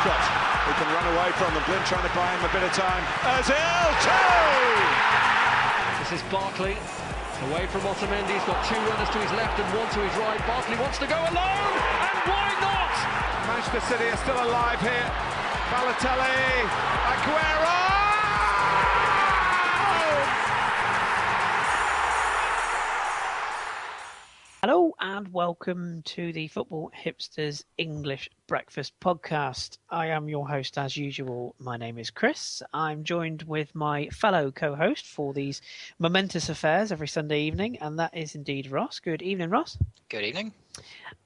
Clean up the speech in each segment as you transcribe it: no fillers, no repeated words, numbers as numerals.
Walcott, who can run away from them. Blind trying to buy him a bit of time. Ozil, two! This is Barkley, away from Otamendi. He's got two runners to his left and one to his right. Barkley wants to go alone, and why not? Manchester City are still alive here. Balotelli, Aguero! Hello and welcome to the Football Hipsters English Breakfast Podcast. I am your host as usual. My name is Kris. I'm joined with my fellow co-host for these momentous affairs every Sunday evening, and that is indeed Ross. Good evening, Ross. Good evening.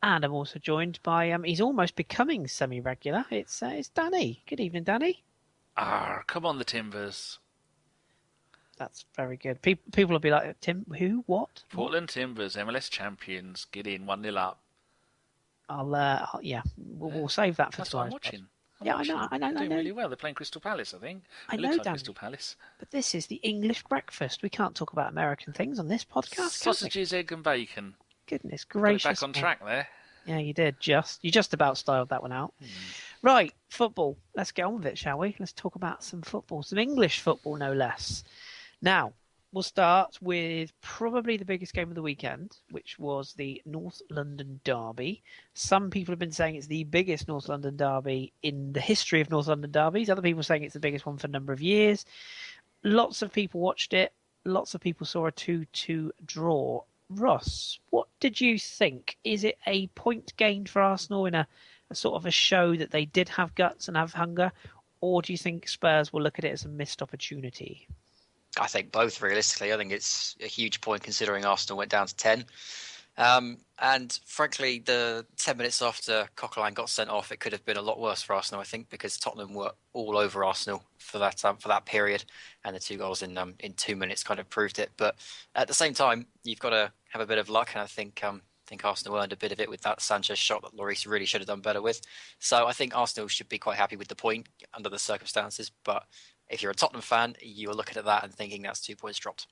And I'm also joined by, he's almost becoming semi-regular. It's Danny. Good evening, Danny. Come on the Timbers. That's very good. People will be like, Tim, who? What? Portland Timbers, MLS champions, get in 1-0 up. We'll save that for That's what tomorrow. I'm watching. I know. They're doing really well. They're playing Crystal Palace, I think. I It know, looks like Dan. Crystal Palace. But this is the English breakfast. We can't talk about American things on this podcast, can we? Sausages, egg and bacon. Goodness Got it gracious. back on track there. Yeah, you did. You just about styled that one out. Right, football. Let's get on with it, shall we? Let's talk about some football. Some English football, no less. Now, we'll start with probably the biggest game of the weekend, which was the North London Derby. Some people have been saying it's the biggest North London Derby in the history of North London Derbies. Other people are saying it's the biggest one for a number of years. Lots of people watched it. Lots of people saw a 2-2 draw. Ross, what did you think? Is it a point gained for Arsenal in a sort of a show that they did have guts and have hunger? Or do you think Spurs will look at it as a missed opportunity? I think both, realistically. I think it's a huge point considering Arsenal went down to 10. And frankly, the 10 minutes after Coquelin got sent off, it could have been a lot worse for Arsenal, I think, because Tottenham were all over Arsenal for that period, and the two goals in 2 minutes kind of proved it. But at the same time, you've got to have a bit of luck, and I think Arsenal earned a bit of it with that Sanchez shot that Lloris really should have done better with. So I think Arsenal should be quite happy with the point under the circumstances, but if you're a Tottenham fan, you're looking at that and thinking that's 2 points dropped.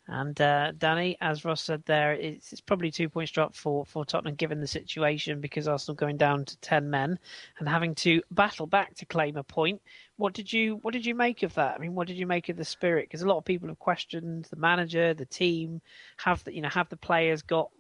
And Danny, as Ross said there, it's probably 2 points dropped for Tottenham given the situation, because Arsenal going down to 10 men and having to battle back to claim a point. What did you make of that? I mean, what did you make of the spirit? Because a lot of people have questioned the manager, the team. Have the players got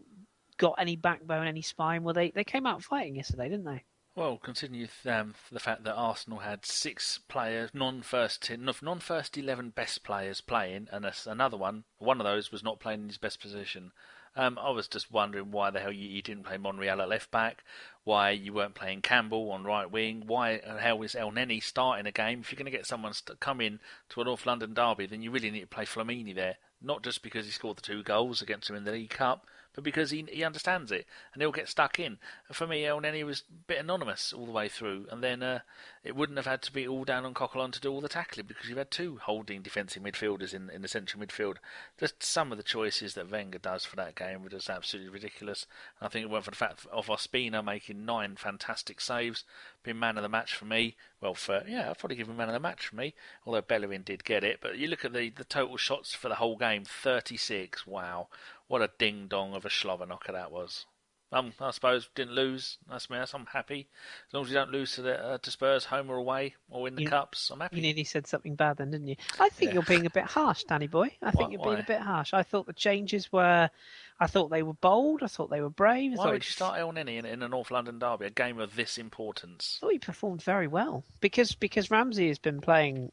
any backbone, any spine? Well, they came out fighting yesterday, didn't they? Well, continue the fact that Arsenal had 6 players, non-first 11 best players playing, and another one of those was not playing in his best position. I was just wondering why the hell you didn't play Monreal at left back, why you weren't playing Campbell on right wing, why and how is El Neni starting a game? If you're going to get someone to come in to a North London derby, then you really need to play Flamini there. Not just because he scored the 2 goals against him in the League Cup, but because he understands it, and he'll get stuck in. And for me, El Neni was a bit anonymous all the way through, and then it wouldn't have had to be all down on Coquelin to do all the tackling, because you've had 2 holding defensive midfielders in the central midfield. Just some of the choices that Wenger does for that game were just absolutely ridiculous. And I think it went for the fact of Ospina making 9 fantastic saves, being man of the match for me. Well, I'd probably give him man of the match for me, although Bellerin did get it. But you look at the total shots for the whole game, 36. Wow. What a ding-dong of a slobber knocker that was. I suppose didn't lose. That's me. I'm happy. As long as you don't lose to Spurs, home or away, or in the cups, I'm happy. You nearly said something bad then, didn't you? I think you're being a bit harsh, Danny boy. I think you're being a bit harsh. I thought the changes were... I thought they were bold. I thought they were brave. Why would you start El Neni in a North London derby, a game of this importance? I thought he performed very well because Ramsey has been playing,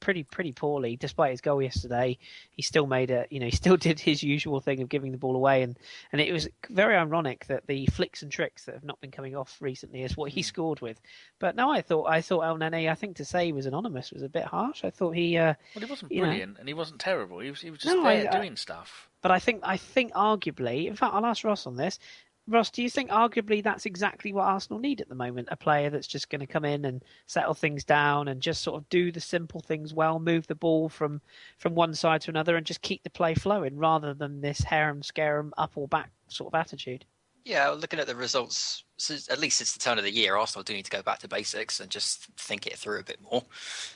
pretty poorly. Despite his goal yesterday, he still made he still did his usual thing of giving the ball away, and it was very ironic that the flicks and tricks that have not been coming off recently is what he scored with. But no, I thought El Neni, I think to say he was anonymous was a bit harsh. I thought he he wasn't brilliant and he wasn't terrible. He was just doing stuff. But I think arguably, in fact, I'll ask Ross on this. Ross, do you think arguably that's exactly what Arsenal need at the moment? A player that's just going to come in and settle things down and just sort of do the simple things well, move the ball from one side to another and just keep the play flowing rather than this harem scarum up or back sort of attitude. Yeah, looking at the results, at least it's the turn of the year, Arsenal do need to go back to basics and just think it through a bit more.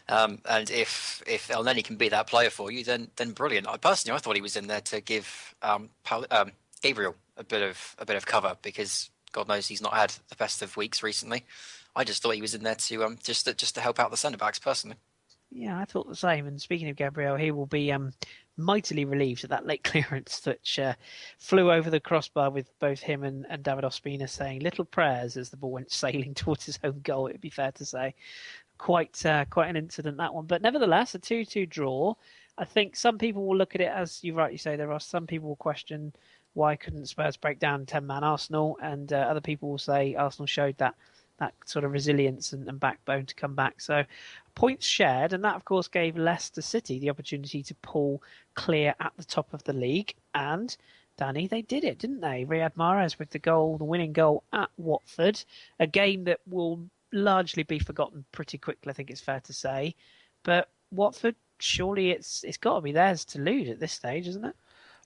And if El Neni can be that player for you, then brilliant. I thought he was in there to give Gabriel a bit of cover, because God knows he's not had the best of weeks recently. I just thought he was in there to just to help out the centre backs personally. Yeah, I thought the same. And speaking of Gabriel, he will be mightily relieved at that late clearance which flew over the crossbar with both him and David Ospina saying little prayers as the ball went sailing towards his own goal, it would be fair to say. Quite an incident, that one. But nevertheless, a 2-2 draw. I think some people will look at it as you rightly say. There are some people will question why couldn't Spurs break down 10-man Arsenal, and other people will say Arsenal showed that sort of resilience and backbone to come back. So points shared, and that of course gave Leicester City the opportunity to pull clear at the top of the league. And Danny, they did it, didn't they? Riyad Mahrez with the winning goal at Watford, a game that will largely be forgotten pretty quickly, I think it's fair to say. But Watford, surely it's got to be theirs to lose at this stage, isn't it?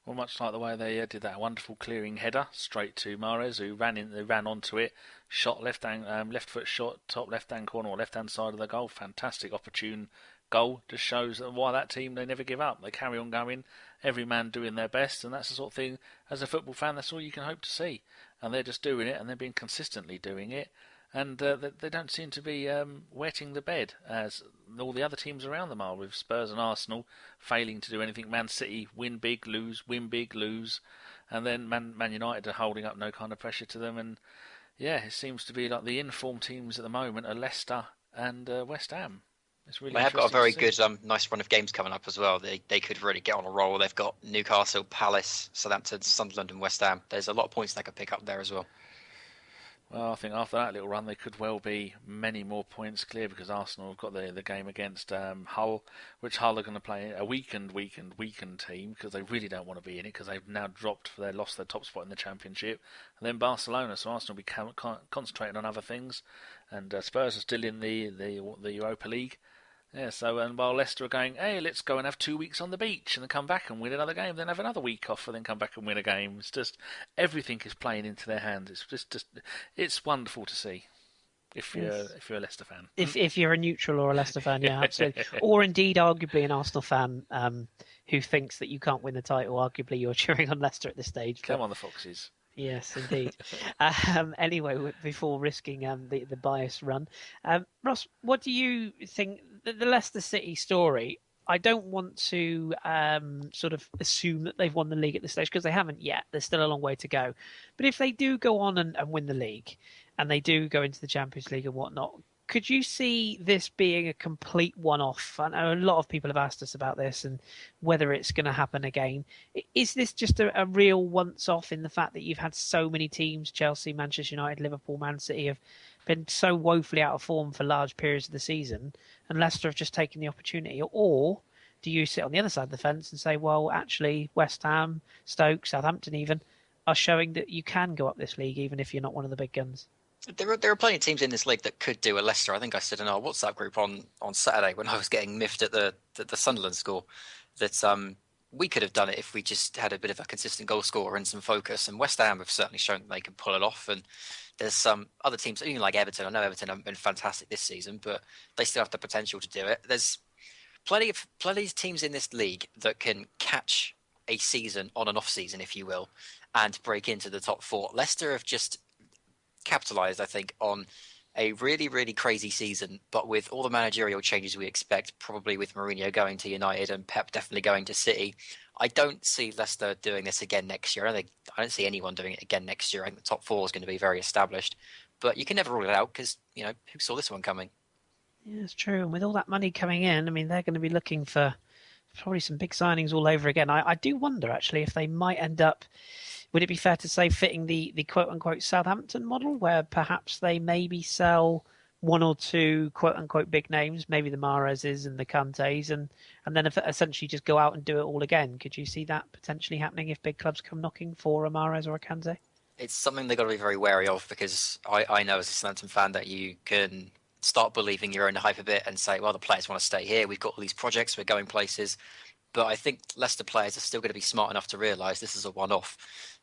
Well, much like the way they did that wonderful clearing header straight to Mahrez, who ran onto it, shot left foot shot, top left-hand corner or left-hand side of the goal. Fantastic, opportune goal. Just shows why that team, they never give up. They carry on going, every man doing their best, and that's the sort of thing, as a football fan, that's all you can hope to see. And they're just doing it, and they're being consistently doing it. And they don't seem to be wetting the bed, as all the other teams around them are, with Spurs and Arsenal failing to do anything. Man City win big, lose, win big, lose. And then Man United are holding up no kind of pressure to them. And yeah, it seems to be like the informed teams at the moment are Leicester and West Ham. It's really they have got a very good, nice run of games coming up as well. They could really get on a roll. They've got Newcastle, Palace, Southampton, Sunderland and West Ham. There's a lot of points they could pick up there as well. Well, I think after that little run, they could well be many more points clear, because Arsenal have got the game against Hull, which Hull are going to play a weakened team, because they really don't want to be in it, because they've now lost their top spot in the Championship. And then Barcelona, so Arsenal will be concentrating on other things, and Spurs are still in the Europa League. Yeah, so and while Leicester are going, hey, let's go and have 2 weeks on the beach and then come back and win another game, then have another week off and then come back and win a game. It's just everything is playing into their hands. It's just it's wonderful to see. If you're a Leicester fan, if you're a neutral or a Leicester fan, yeah, absolutely, or indeed arguably an Arsenal fan who thinks that you can't win the title, arguably you're cheering on Leicester at this stage. Come on, the Foxes. Yes, indeed. Anyway, before risking the bias run, Ross, what do you think the Leicester City story? I don't want to sort of assume that they've won the league at this stage, because they haven't yet. There's still a long way to go. But if they do go on and win the league, and they do go into the Champions League and whatnot, could you see this being a complete one-off? I know a lot of people have asked us about this and whether it's going to happen again. Is this just a real once-off in the fact that you've had so many teams, Chelsea, Manchester United, Liverpool, Man City, have been so woefully out of form for large periods of the season, and Leicester have just taken the opportunity? Or do you sit on the other side of the fence and say, well, actually, West Ham, Stoke, Southampton even, are showing that you can go up this league even if you're not one of the big guns? There are plenty of teams in this league that could do a Leicester. I think I said in our WhatsApp group on Saturday when I was getting miffed at the Sunderland score that we could have done it if we just had a bit of a consistent goal scorer and some focus. And West Ham have certainly shown that they can pull it off. And there's some other teams, even like Everton. I know Everton haven't been fantastic this season, but they still have the potential to do it. There's plenty of teams in this league that can catch a season on an off season, if you will, and break into the top four. Leicester have just capitalised, I think, on a really, really crazy season, but with all the managerial changes we expect, probably with Mourinho going to United and Pep definitely going to City, I don't see Leicester doing this again next year. I don't see anyone doing it again next year. I think the top four is going to be very established, but you can never rule it out because, who saw this one coming? Yeah, it's true. And with all that money coming in, I mean, they're going to be looking for probably some big signings all over again. I do wonder, actually, if they might end up, would it be fair to say, fitting the quote-unquote Southampton model, where perhaps they maybe sell one or two quote-unquote big names, maybe the Mahrezes and the Kantes, and then essentially just go out and do it all again? Could you see that potentially happening if big clubs come knocking for a Mahrez or a Kante? It's something they've got to be very wary of, because I know as a Southampton fan that you can start believing your own hype a bit and say, well, the players want to stay here. We've got all these projects. We're going places. But I think Leicester players are still going to be smart enough to realise this is a one-off.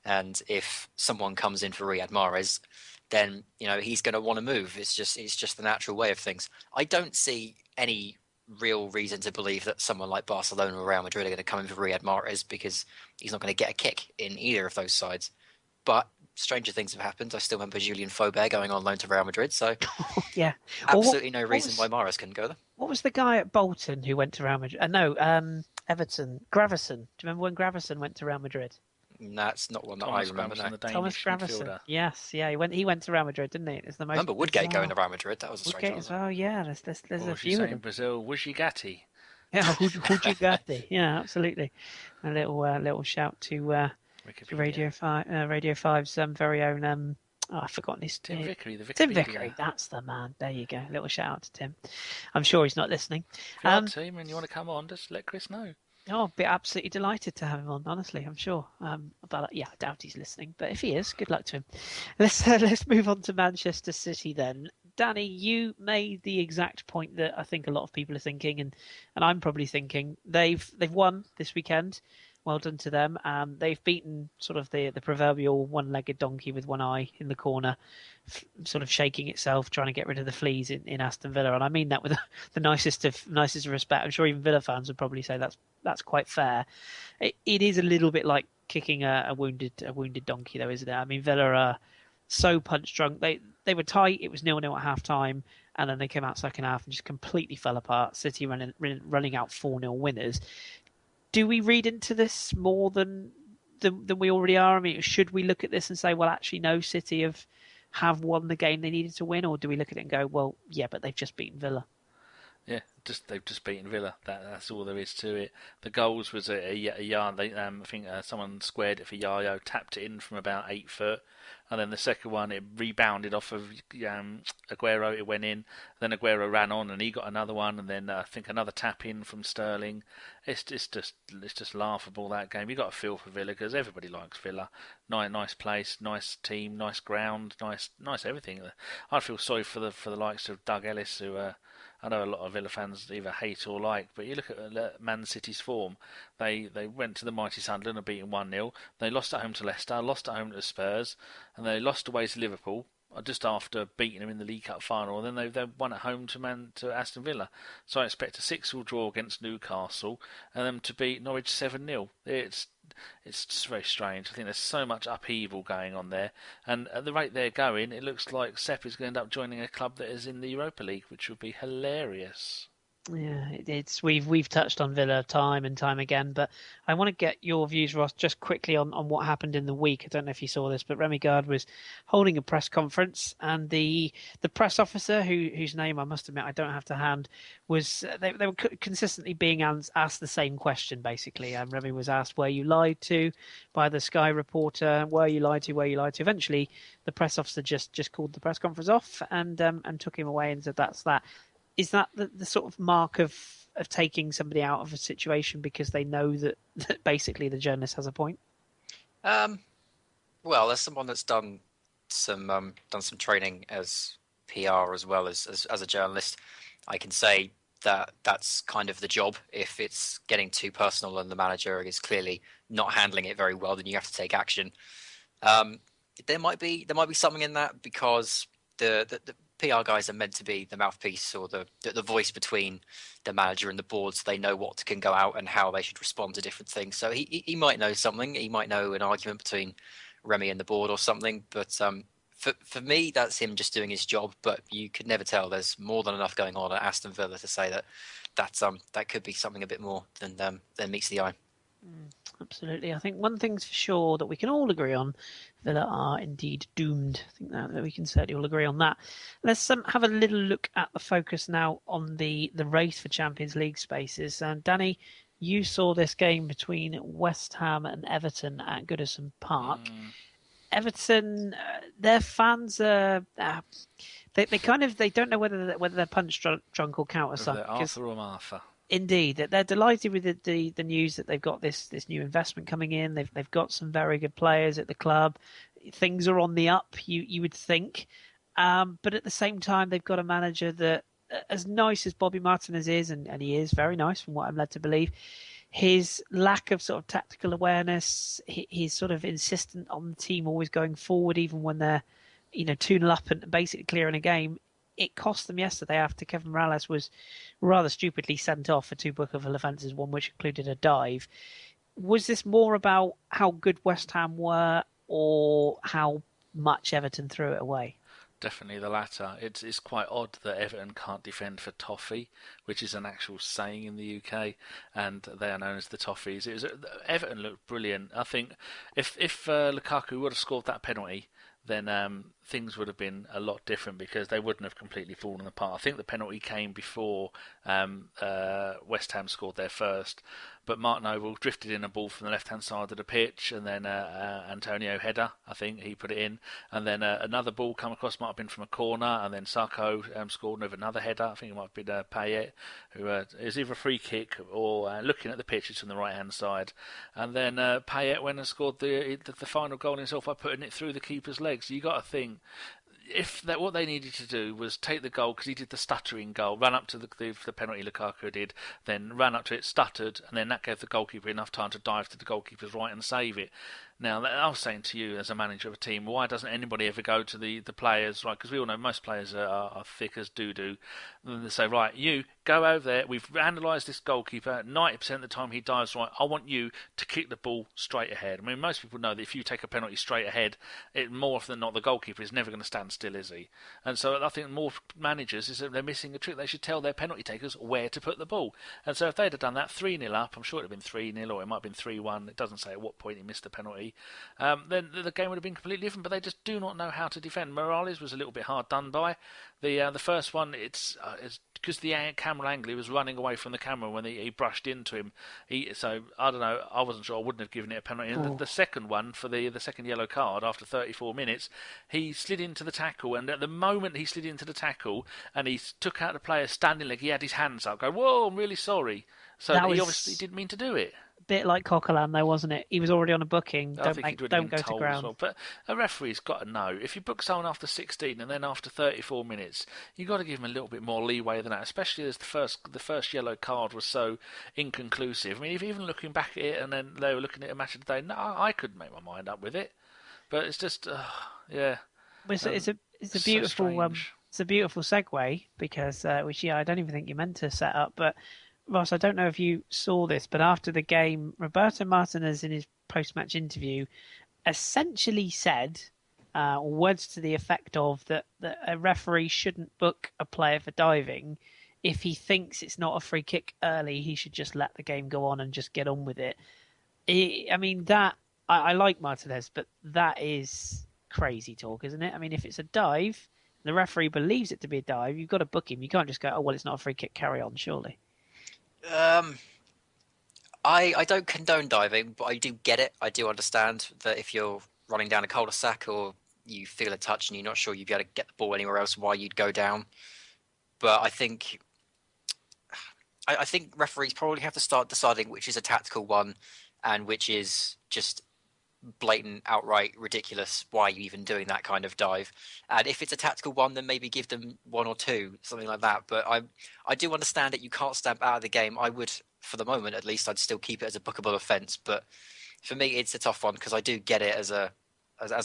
And if someone comes in for Riyad Mahrez, then he's going to want to move. It's just the natural way of things. I don't see any real reason to believe that someone like Barcelona or Real Madrid are going to come in for Riyad Mahrez, because he's not going to get a kick in either of those sides. But stranger things have happened. I still remember Julien Faubert going on loan to Real Madrid, so Yeah. absolutely no reason why Mahrez couldn't go there. What was the guy at Bolton who went to Real Madrid? No, Everton. Gravesen. Do you remember when Gravesen went to Real Madrid? That's not one that Thomas I remember. Gravesen, No. the Thomas Danish Gravesen. midfielder. Yes, yeah, he went to Real Madrid, didn't he? It's the most. I remember Woodgate bizarre. going to Real Madrid. That was a strange Woodgate one. as well. Yeah, there's Or a as you few say of in them. Brazil, Wujigati. Yeah, who'd you got there? Yeah, absolutely. A little shout to Radio 5's very own. I've forgotten his Tim name. Vickery, the Tim Wikipedia. Vickery, that's the man. There you go. Little shout out to Tim. I'm sure he's not listening. If you're on team and you want to come on, just let Kris know. Oh, I'd be absolutely delighted to have him on. Honestly, I'm sure. But yeah, I doubt he's listening. But if he is, good luck to him. Let's move on to Manchester City then. Danny, you made the exact point that I think a lot of people are thinking, and I'm probably thinking. They've won this weekend. Well done to them. They've beaten sort of the proverbial one-legged donkey with one eye in the corner, sort of shaking itself, trying to get rid of the fleas in Aston Villa. And I mean that with the nicest of respect. I'm sure even Villa fans would probably say that's quite fair. It is a little bit like kicking a wounded donkey, though, isn't it? I mean, Villa are so punch drunk. They were tight. It was 0-0 at half time, and then they came out second half and just completely fell apart. City running out 4-0 winners. Do we read into this more than we already are? I mean, should we look at this and say, well, actually, no, City have won the game they needed to win, or do we look at it and go, well, yeah, but they've just beaten Villa? Yeah, they've just beaten Villa. That's all there is to it. The goals was a yard. I think someone squared it for Yayo, tapped it in from about 8 foot, and then the second one it rebounded off of Aguero. It went in. Then Aguero ran on and he got another one, and then I think another tap in from Sterling. It's just laughable, that game. You got to feel for Villa because everybody likes Villa. Nice place, nice team, nice ground, nice everything. I feel sorry for the likes of Doug Ellis, who I know a lot of Villa fans either hate or like, but you look at Man City's form. They went to the mighty Sunderland and beaten 1-0. They lost at home to Leicester, lost at home to Spurs, and they lost away to Liverpool just after beating them in the League Cup final. And then they won at home to Aston Villa. So I expect a 6-6 draw against Newcastle and them to beat Norwich 7-0. It's just very strange. I think there's so much upheaval going on there, and at the rate they're going, it looks like Sepp is going to end up joining a club that is in the Europa League, which would be hilarious. Yeah, it's we've touched on Villa time and time again, but I want to get your views, Ross, just quickly on what happened in the week. I don't know if you saw this, but Remy Gard was holding a press conference, and the press officer, whose name I must admit I don't have to hand, was they were consistently being asked the same question basically. And Remy was asked, "Were you lied to?" by the Sky reporter. "Were you lied to? Were you lied to?" Eventually, the press officer just called the press conference off and took him away and said, "That's that." Is that the sort of mark of taking somebody out of a situation because they know that basically the journalist has a point? Well, as someone that's done some training as PR as well as a journalist, I can say that that's kind of the job. If it's getting too personal and the manager is clearly not handling it very well, then you have to take action. There might be something in that because the PR guys are meant to be the mouthpiece or the voice between the manager and the board, so they know what can go out and how they should respond to different things. So he might know something. He might know an argument between Remy and the board or something. But for me, that's him just doing his job. But you could never tell. There's more than enough going on at Aston Villa to say that could be something a bit more than meets the eye. Absolutely. I think one thing's for sure that we can all agree on: Villa are indeed doomed. I think that we can certainly all agree on that. Let's have a little look at the focus now on the race for Champions League spaces. And Danny, you saw this game between West Ham and Everton at Goodison Park. Everton, their fans are they don't know whether they're punch drunk or counter sunk. They're Arthur or Martha. Indeed, that they're delighted with the news that they've got this new investment coming in. They've got some very good players at the club. Things are on the up, you would think, but at the same time, they've got a manager that, as nice as Bobby Martinez is, and he is very nice from what I'm led to believe, his lack of sort of tactical awareness, he's sort of insistent on the team always going forward, even when they're 2-0 up and basically clearing a game. It cost them yesterday after Kevin Morales was rather stupidly sent off for 2 bookable offences, one which included a dive. Was this more about how good West Ham were, or how much Everton threw it away? Definitely the latter. It's quite odd that Everton can't defend for toffee, which is an actual saying in the UK, and they are known as the Toffees. Everton looked brilliant. I think if Lukaku would have scored that penalty, then things would have been a lot different because they wouldn't have completely fallen apart. I think the penalty came before West Ham scored their first, but Mark Noble drifted in a ball from the left-hand side of the pitch, and then Antonio header, I think he put it in, and then another ball come across, might have been from a corner, and then Sarko scored with another header. I think it might have been Payet, who is either a free kick or looking at the pitch, it's on the right-hand side, and then Payet went and scored the final goal himself by putting it through the keeper's legs. You got to think, what they needed to do was take the goal, because he did the stuttering goal, ran up to the penalty Lukaku did, then ran up to it, stuttered, and then that gave the goalkeeper enough time to dive to the goalkeeper's right and save it. Now, I was saying to you as a manager of a team, why doesn't anybody ever go to the players, right? Because we all know most players are thick as doo-doo. And they say, right, you go over there, we've analysed this goalkeeper, 90% of the time he dives right, I want you to kick the ball straight ahead. I mean, most people know that if you take a penalty straight ahead, more often than not, the goalkeeper is never going to stand still, is he? And so I think more managers is that they're missing a trick. They should tell their penalty takers where to put the ball. And so if they'd have done that 3-0 up, I'm sure it would have been 3-0 or it might have been 3-1, it doesn't say at what point he missed the penalty, then the game would have been completely different, but they just do not know how to defend. Morales was a little bit hard done by. The first one, it's because the camera angle, he was running away from the camera when he brushed into him. So, I don't know, I wasn't sure, I wouldn't have given it a penalty. And the second one, for the second yellow card, after 34 minutes, he slid into the tackle, and at the moment he slid into the tackle, and he took out the player standing like he had his hands up, going, whoa, I'm really sorry. So he obviously didn't mean to do it. Bit like Coquelin, though, wasn't it? He was already on a booking. Don't go to ground. Well. But a referee's got to know, if you book someone after 16 and then after 34 minutes, you've got to give them a little bit more leeway than that, especially as the first yellow card was so inconclusive. I mean, if even looking back at it and then they were looking at a match of the day, no, I couldn't make my mind up with it. But it's just, yeah. It's a beautiful it's a beautiful segue because which I don't even think you meant to set up, but Ross, I don't know if you saw this, but after the game, Roberto Martinez in his post-match interview essentially said words to the effect of that a referee shouldn't book a player for diving. If he thinks it's not a free kick early, he should just let the game go on and just get on with it. I mean, I like Martinez, but that is crazy talk, isn't it? I mean, if it's a dive, the referee believes it to be a dive, you've got to book him. You can't just go, oh, well, it's not a free kick, carry on, surely. I don't condone diving, but I do get it. I do understand that if you're running down a cul-de-sac or you feel a touch and you're not sure you'd be able to get the ball anywhere else, why you'd go down. But I think referees probably have to start deciding which is a tactical one and which is just blatant, outright ridiculous. Why are you even doing that kind of dive? And if it's a tactical one, then maybe give them one or two, something like that. But I do understand that you can't stamp out of the game. I would, for the moment at least, I'd still keep it as a bookable offence. But for me, it's a tough one because I do get it as a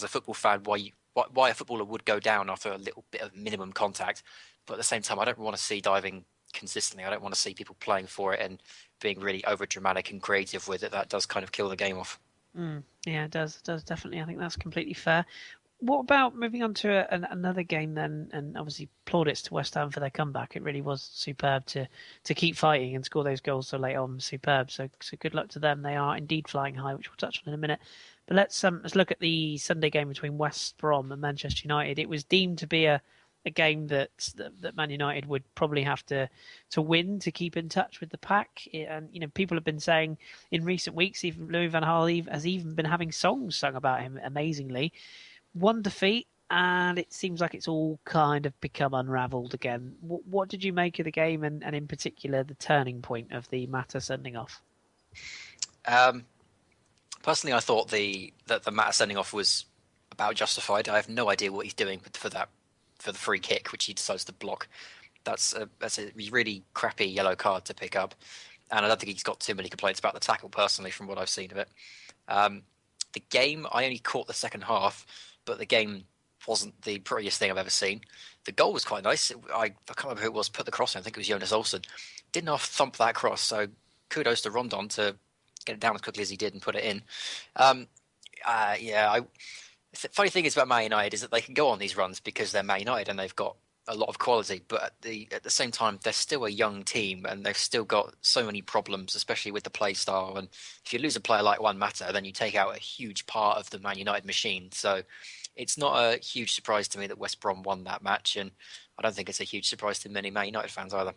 football fan why a footballer would go down after a little bit of minimum contact. But at the same time, I don't want to see diving consistently. I don't want to see people playing for it and being really over dramatic and creative with it. That does kind of kill the game off. Yeah, it does definitely. I think that's completely fair. What about moving on to another game then? And obviously, plaudits to West Ham for their comeback. It really was superb to keep fighting and score those goals so late on. Superb. So good luck to them. They are indeed flying high, which we'll touch on in a minute. But let's look at the Sunday game between West Brom and Manchester United. It was deemed to be a game that Man United would probably have to win to keep in touch with the pack. And people have been saying in recent weeks, even Louis van Gaal has even been having songs sung about him. Amazingly, one defeat, and it seems like it's all kind of become unravelled again. What did you make of the game, and in particular the turning point of the Mata sending off? Personally, I thought the Mata sending off was about justified. I have no idea what he's doing for the free kick, which he decides to block. That's a really crappy yellow card to pick up, and I don't think he's got too many complaints about the tackle personally from what I've seen of it. The game, I only caught the second half, but the game wasn't the prettiest thing I've ever seen. The goal was quite nice. I can't remember who it was put the cross in. I think it was Jonas Olsen. Didn't half thump that cross, so kudos to Rondon to get it down as quickly as he did and put it in. The funny thing is about Man United is that they can go on these runs because they're Man United and they've got a lot of quality, but at the same time, they're still a young team and they've still got so many problems, especially with the play style. And if you lose a player like Juan Mata, then you take out a huge part of the Man United machine. So it's not a huge surprise to me that West Brom won that match, and I don't think it's a huge surprise to many Man United fans either.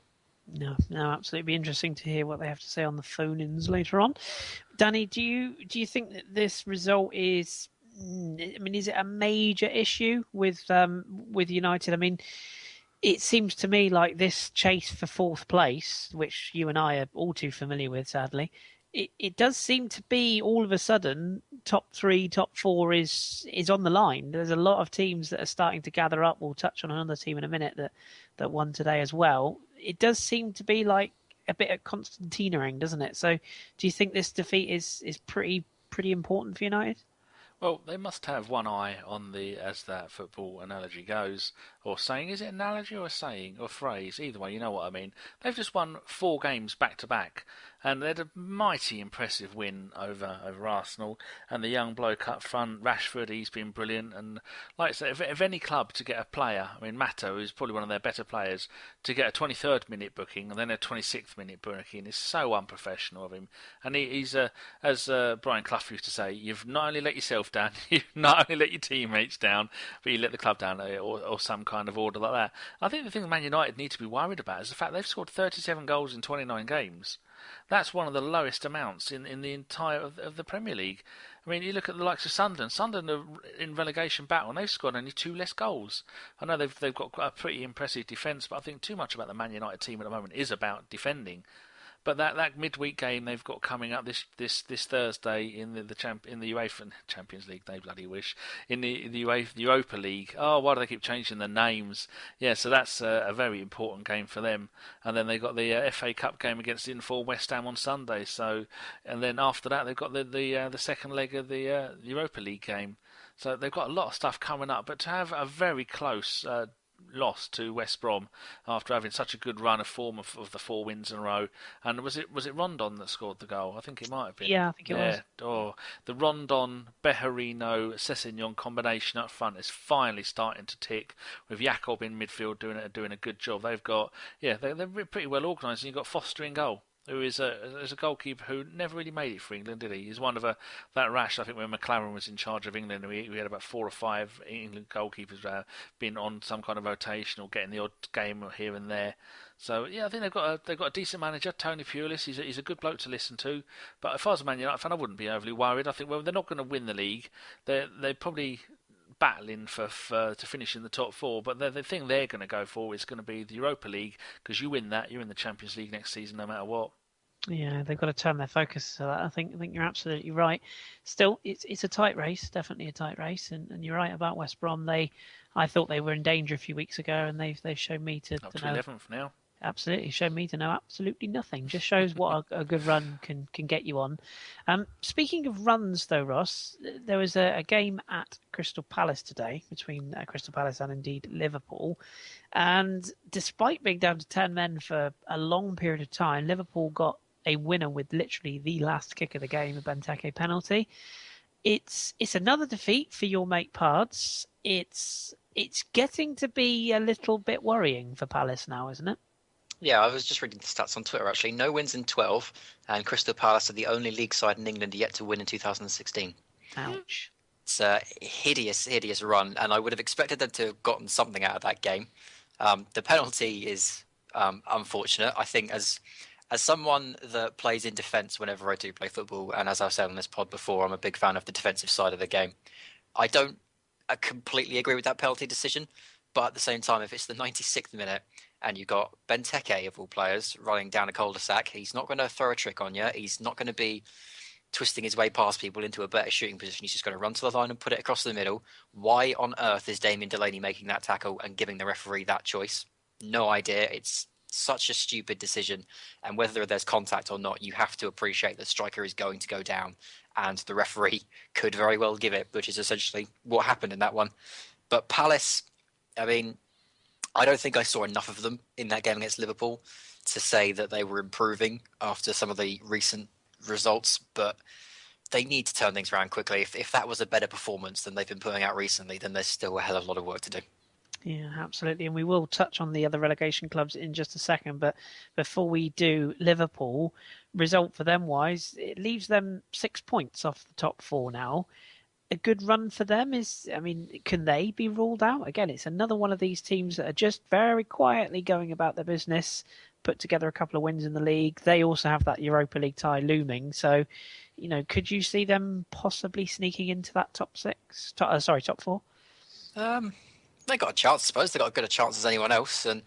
No, absolutely. Be interesting to hear what they have to say on the phone-ins later on. Danny, do you think that this result is? I mean, is it a major issue with United? I mean, it seems to me like this chase for fourth place, which you and I are all too familiar with, sadly, it does seem to be all of a sudden top 3, top 4 is on the line. There's a lot of teams that are starting to gather up. We'll touch on another team in a minute that won today as well. It does seem to be like a bit of Constantinoing, doesn't it? So do you think this defeat is pretty important for United? Well, they must have one eye on the, as that football analogy goes, or saying, is it analogy or a saying or phrase? Either way, you know what I mean. They've just won 4 games back to back, and they had a mighty impressive win over Arsenal. And the young bloke up front, Rashford, he's been brilliant. And like I said, if any club to get a player, I mean, Matto is probably one of their better players, to get a 23rd minute booking and then a 26th minute booking is so unprofessional of him. And he's, as Brian Clough used to say, you've not only let yourself down, you've not only let your teammates down, but you let the club down, or some kind of order like that. I think the thing Man United need to be worried about is the fact they've scored 37 goals in 29 games. That's one of the lowest amounts in the entire of the Premier League. I mean, you look at the likes of Sunderland. Sunderland are in relegation battle, and they've scored only 2 less goals. I know they've got a pretty impressive defence, but I think too much about the Man United team at the moment is about defending. But that midweek game they've got coming up this Thursday in the UEFA Champions League, they bloody wish, in the Europa League. Oh, why do they keep changing the names? Yeah, so that's a very important game for them. And then they've got the FA Cup game against Inform West Ham on Sunday. So, and then after that they've got the second leg of the Europa League game. So they've got a lot of stuff coming up. But to have a very close lost to West Brom after having such a good run of form of the 4 wins in a row. And was it Rondon that scored the goal? I think it might have been. Yeah, I think it was. Oh, the Rondon, Bejarino, Sessegnon combination up front is finally starting to tick, with Jakob in midfield doing a good job. They've got they're pretty well organised, and you've got Foster in goal, who is a goalkeeper who never really made it for England, did he? He's one of that rash. I think when McLaren was in charge of England, we had about 4 or 5 England goalkeepers been on some kind of rotation or getting the odd game here and there. So yeah, I think they've got a decent manager, Tony Pulis. He's a good bloke to listen to. But if I was a Man United fan, I wouldn't be overly worried. I think they're not going to win the league. They're probably battling to finish in the top 4, but the thing they're going to go for is going to be the Europa League, because you win that, you're in the Champions League next season no matter what. Yeah, they've got to turn their focus to that. I think you're absolutely right. Still, it's a tight race, definitely a tight race, and you're right about West Brom. I thought they were in danger a few weeks ago, and they've shown me to Up to know 11th now. Absolutely, shown me to know absolutely nothing. Just shows what a good run can get you on. Speaking of runs, though, Ross, there was a game at Crystal Palace today between Crystal Palace and indeed Liverpool. And despite being down to 10 men for a long period of time, Liverpool got a winner with literally the last kick of the game, a Benteke penalty. It's another defeat for your mate Pards. It's getting to be a little bit worrying for Palace now, isn't it? Yeah, I was just reading the stats on Twitter, actually. No wins in 12, and Crystal Palace are the only league side in England yet to win in 2016. Ouch. It's a hideous run, and I would have expected them to have gotten something out of that game. The penalty is unfortunate. I think as someone that plays in defence whenever I do play football, and as I've said on this pod before, I'm a big fan of the defensive side of the game. I don't completely agree with that penalty decision, but at the same time, if it's the 96th minute and you've got Benteke, of all players, running down a cul-de-sac, he's not going to throw a trick on you. He's not going to be twisting his way past people into a better shooting position. He's just going to run to the line and put it across the middle. Why on earth is Damien Delaney making that tackle and giving the referee that choice? No idea. It's such a stupid decision. And whether there's contact or not, you have to appreciate the striker is going to go down, and the referee could very well give it, which is essentially what happened in that one. But Palace, I mean, I don't think I saw enough of them in that game against Liverpool to say that they were improving after some of the recent results. But they need to turn things around quickly. If that was a better performance than they've been putting out recently, then there's still a hell of a lot of work to do. Yeah, absolutely. And we will touch on the other relegation clubs in just a second. But before we do, Liverpool, result for them wise, it leaves them 6 points off the top four now. A good run for them is, I mean, can they be ruled out? Again, it's another one of these teams that are just very quietly going about their business, put together a couple of wins in the league. They also have that Europa League tie looming. So, could you see them possibly sneaking into that top four? They got a chance, I suppose. They got as good a chance as anyone else. And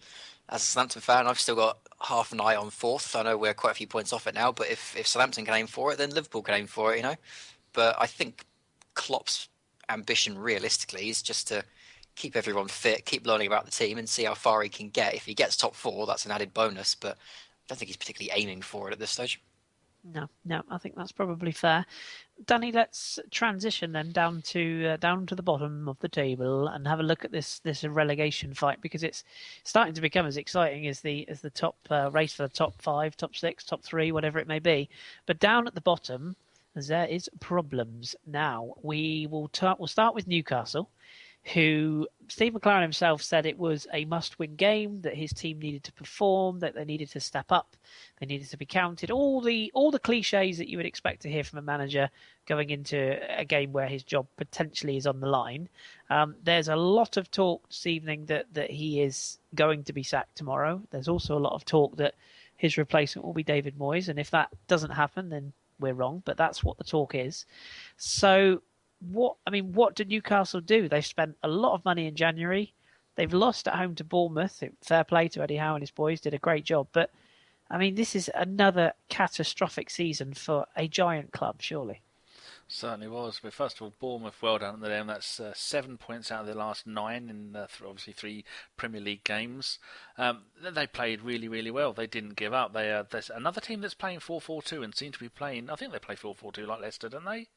as a Southampton fan, I've still got half an eye on fourth. I know we're quite a few points off it now, but if Southampton can aim for it, then Liverpool can aim for it, But I think Klopp's ambition, realistically, is just to keep everyone fit, keep learning about the team, and see how far he can get. If he gets top four, that's an added bonus, but I don't think he's particularly aiming for it at this stage. No, I think that's probably fair. Danny, let's transition then down to the bottom of the table and have a look at this relegation fight, because it's starting to become as exciting as the top race for the top 5, top 6, top 3, whatever it may be. But down at the bottom, there is problems. Now we'll start with Newcastle, who Steve McLaren himself said it was a must-win game, that his team needed to perform, that they needed to step up, they needed to be counted. All the cliches that you would expect to hear from a manager going into a game where his job potentially is on the line. There's a lot of talk this evening that he is going to be sacked tomorrow. There's also a lot of talk that his replacement will be David Moyes, and if that doesn't happen, then we're wrong. But that's what the talk is. So what did Newcastle do? They've spent a lot of money in January. They've lost at home to Bournemouth. Fair play to Eddie Howe and his boys, did a great job. But this is another catastrophic season for a giant club, surely. Certainly was. But first of all, Bournemouth, well done to them. That's 7 points out of their last 9 in obviously 3 Premier League games. They played really, really well. They didn't give up. There's another team that's playing 4-4-2 and seem to be playing, I think they play 4-4-2 like Leicester, don't they?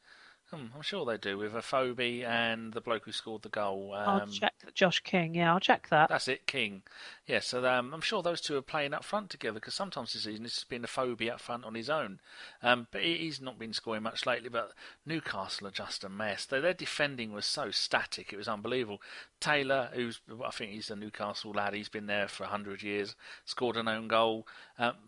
I'm sure they do, with a Phobie and the bloke who scored the goal. I'll check Josh King. Yeah, I'll check that. That's it, King. Yeah, so I'm sure those two are playing up front together, because sometimes this season it's been a Phobie up front on his own. But he's not been scoring much lately. But Newcastle are just a mess. Their defending was so static, it was unbelievable. Taylor, I think he's a Newcastle lad, he's been there for 100 years, scored an own goal.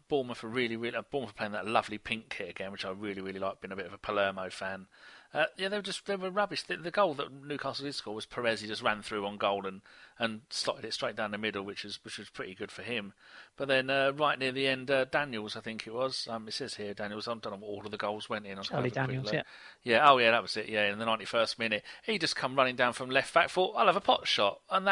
Bournemouth are Bournemouth playing that lovely pink kit again, which I really, really like, been a bit of a Palermo fan. They were rubbish. The goal that Newcastle did score was Perez. He just ran through on goal and slotted it straight down the middle, which was pretty good for him. But then right near the end, Daniels, I think it was. It says here Daniels. I don't know what order the goals went in. Charlie Daniels, yeah. Yeah, oh yeah, that was it. Yeah, in the 91st minute, he just come running down from left back. Thought, I'll have a pot shot, and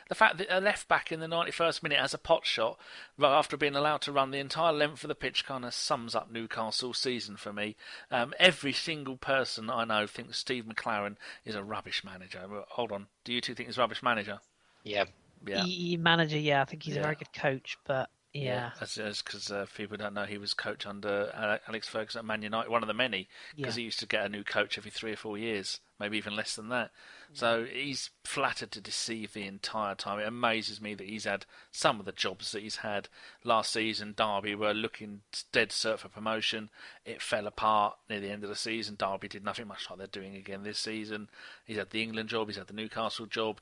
the fact that a left back in the 91st minute has a pot shot right after being allowed to run the entire length of the pitch kind of sums up Newcastle's season for me. Every single person I know thinks Steve McLaren is a rubbish manager. Well, hold on, do you two think he's a rubbish manager? Yeah. Manager, yeah. I think he's a very good coach, but yeah. That's because people don't know he was coach under Alex Ferguson at Man United, one of the many, because he used to get a new coach every 3 or 4 years, maybe even less than that. So he's flattered to deceive the entire time. It amazes me that he's had some of the jobs that he's had last season. Derby were looking dead cert for promotion. It fell apart near the end of the season. Derby did nothing much like they're doing again this season. He's had the England job. He's had the Newcastle job.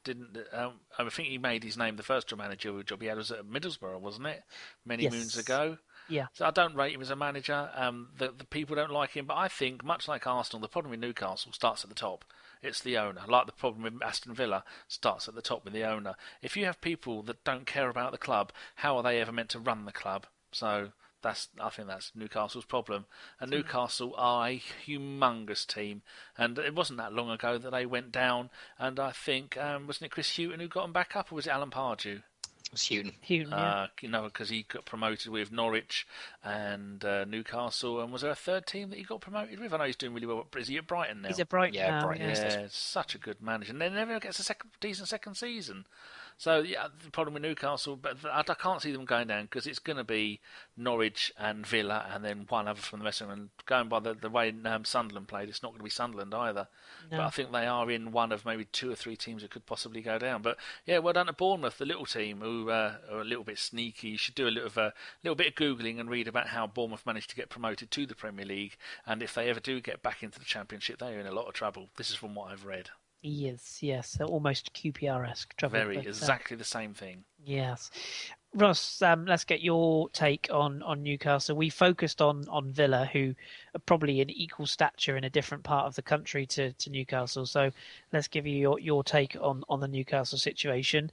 I think he made his name, the first managerial job he had was at Middlesbrough, wasn't it? Many moons ago. Yeah. So I don't rate him as a manager. The people don't like him, but I think, much like Arsenal, the problem with Newcastle starts at the top. It's the owner. Like the problem with Aston Villa, starts at the top with the owner. If you have people that don't care about the club, how are they ever meant to run the club? So I think that's Newcastle's problem. And Newcastle are a humongous team. And it wasn't that long ago that they went down. And I think, wasn't it Chris Hughton who got them back up, or was it Alan Pardew? It was Hughton. Yeah. Because he got promoted with Norwich and Newcastle. And was there a third team that he got promoted with? I know he's doing really well. Is he at Brighton now? He's at Brighton now. Brighton. Yeah, such a good manager. And then never gets a decent second season. So yeah, the problem with Newcastle, but I can't see them going down because it's going to be Norwich and Villa, and then one other from the rest of them. And going by the way Sunderland played, it's not going to be Sunderland either. No. But I think they are in one of maybe 2 or 3 teams that could possibly go down. But yeah, well done to Bournemouth, the little team who are a little bit sneaky. You should do a little bit of googling and read about how Bournemouth managed to get promoted to the Premier League. And if they ever do get back into the Championship, they are in a lot of trouble. This is from what I've read. Yes, so almost QPR-esque trouble. Exactly the same thing. Yes. Ross, let's get your take on Newcastle. We focused on Villa, who are probably in equal stature in a different part of the country to Newcastle. So let's give you your take on the Newcastle situation.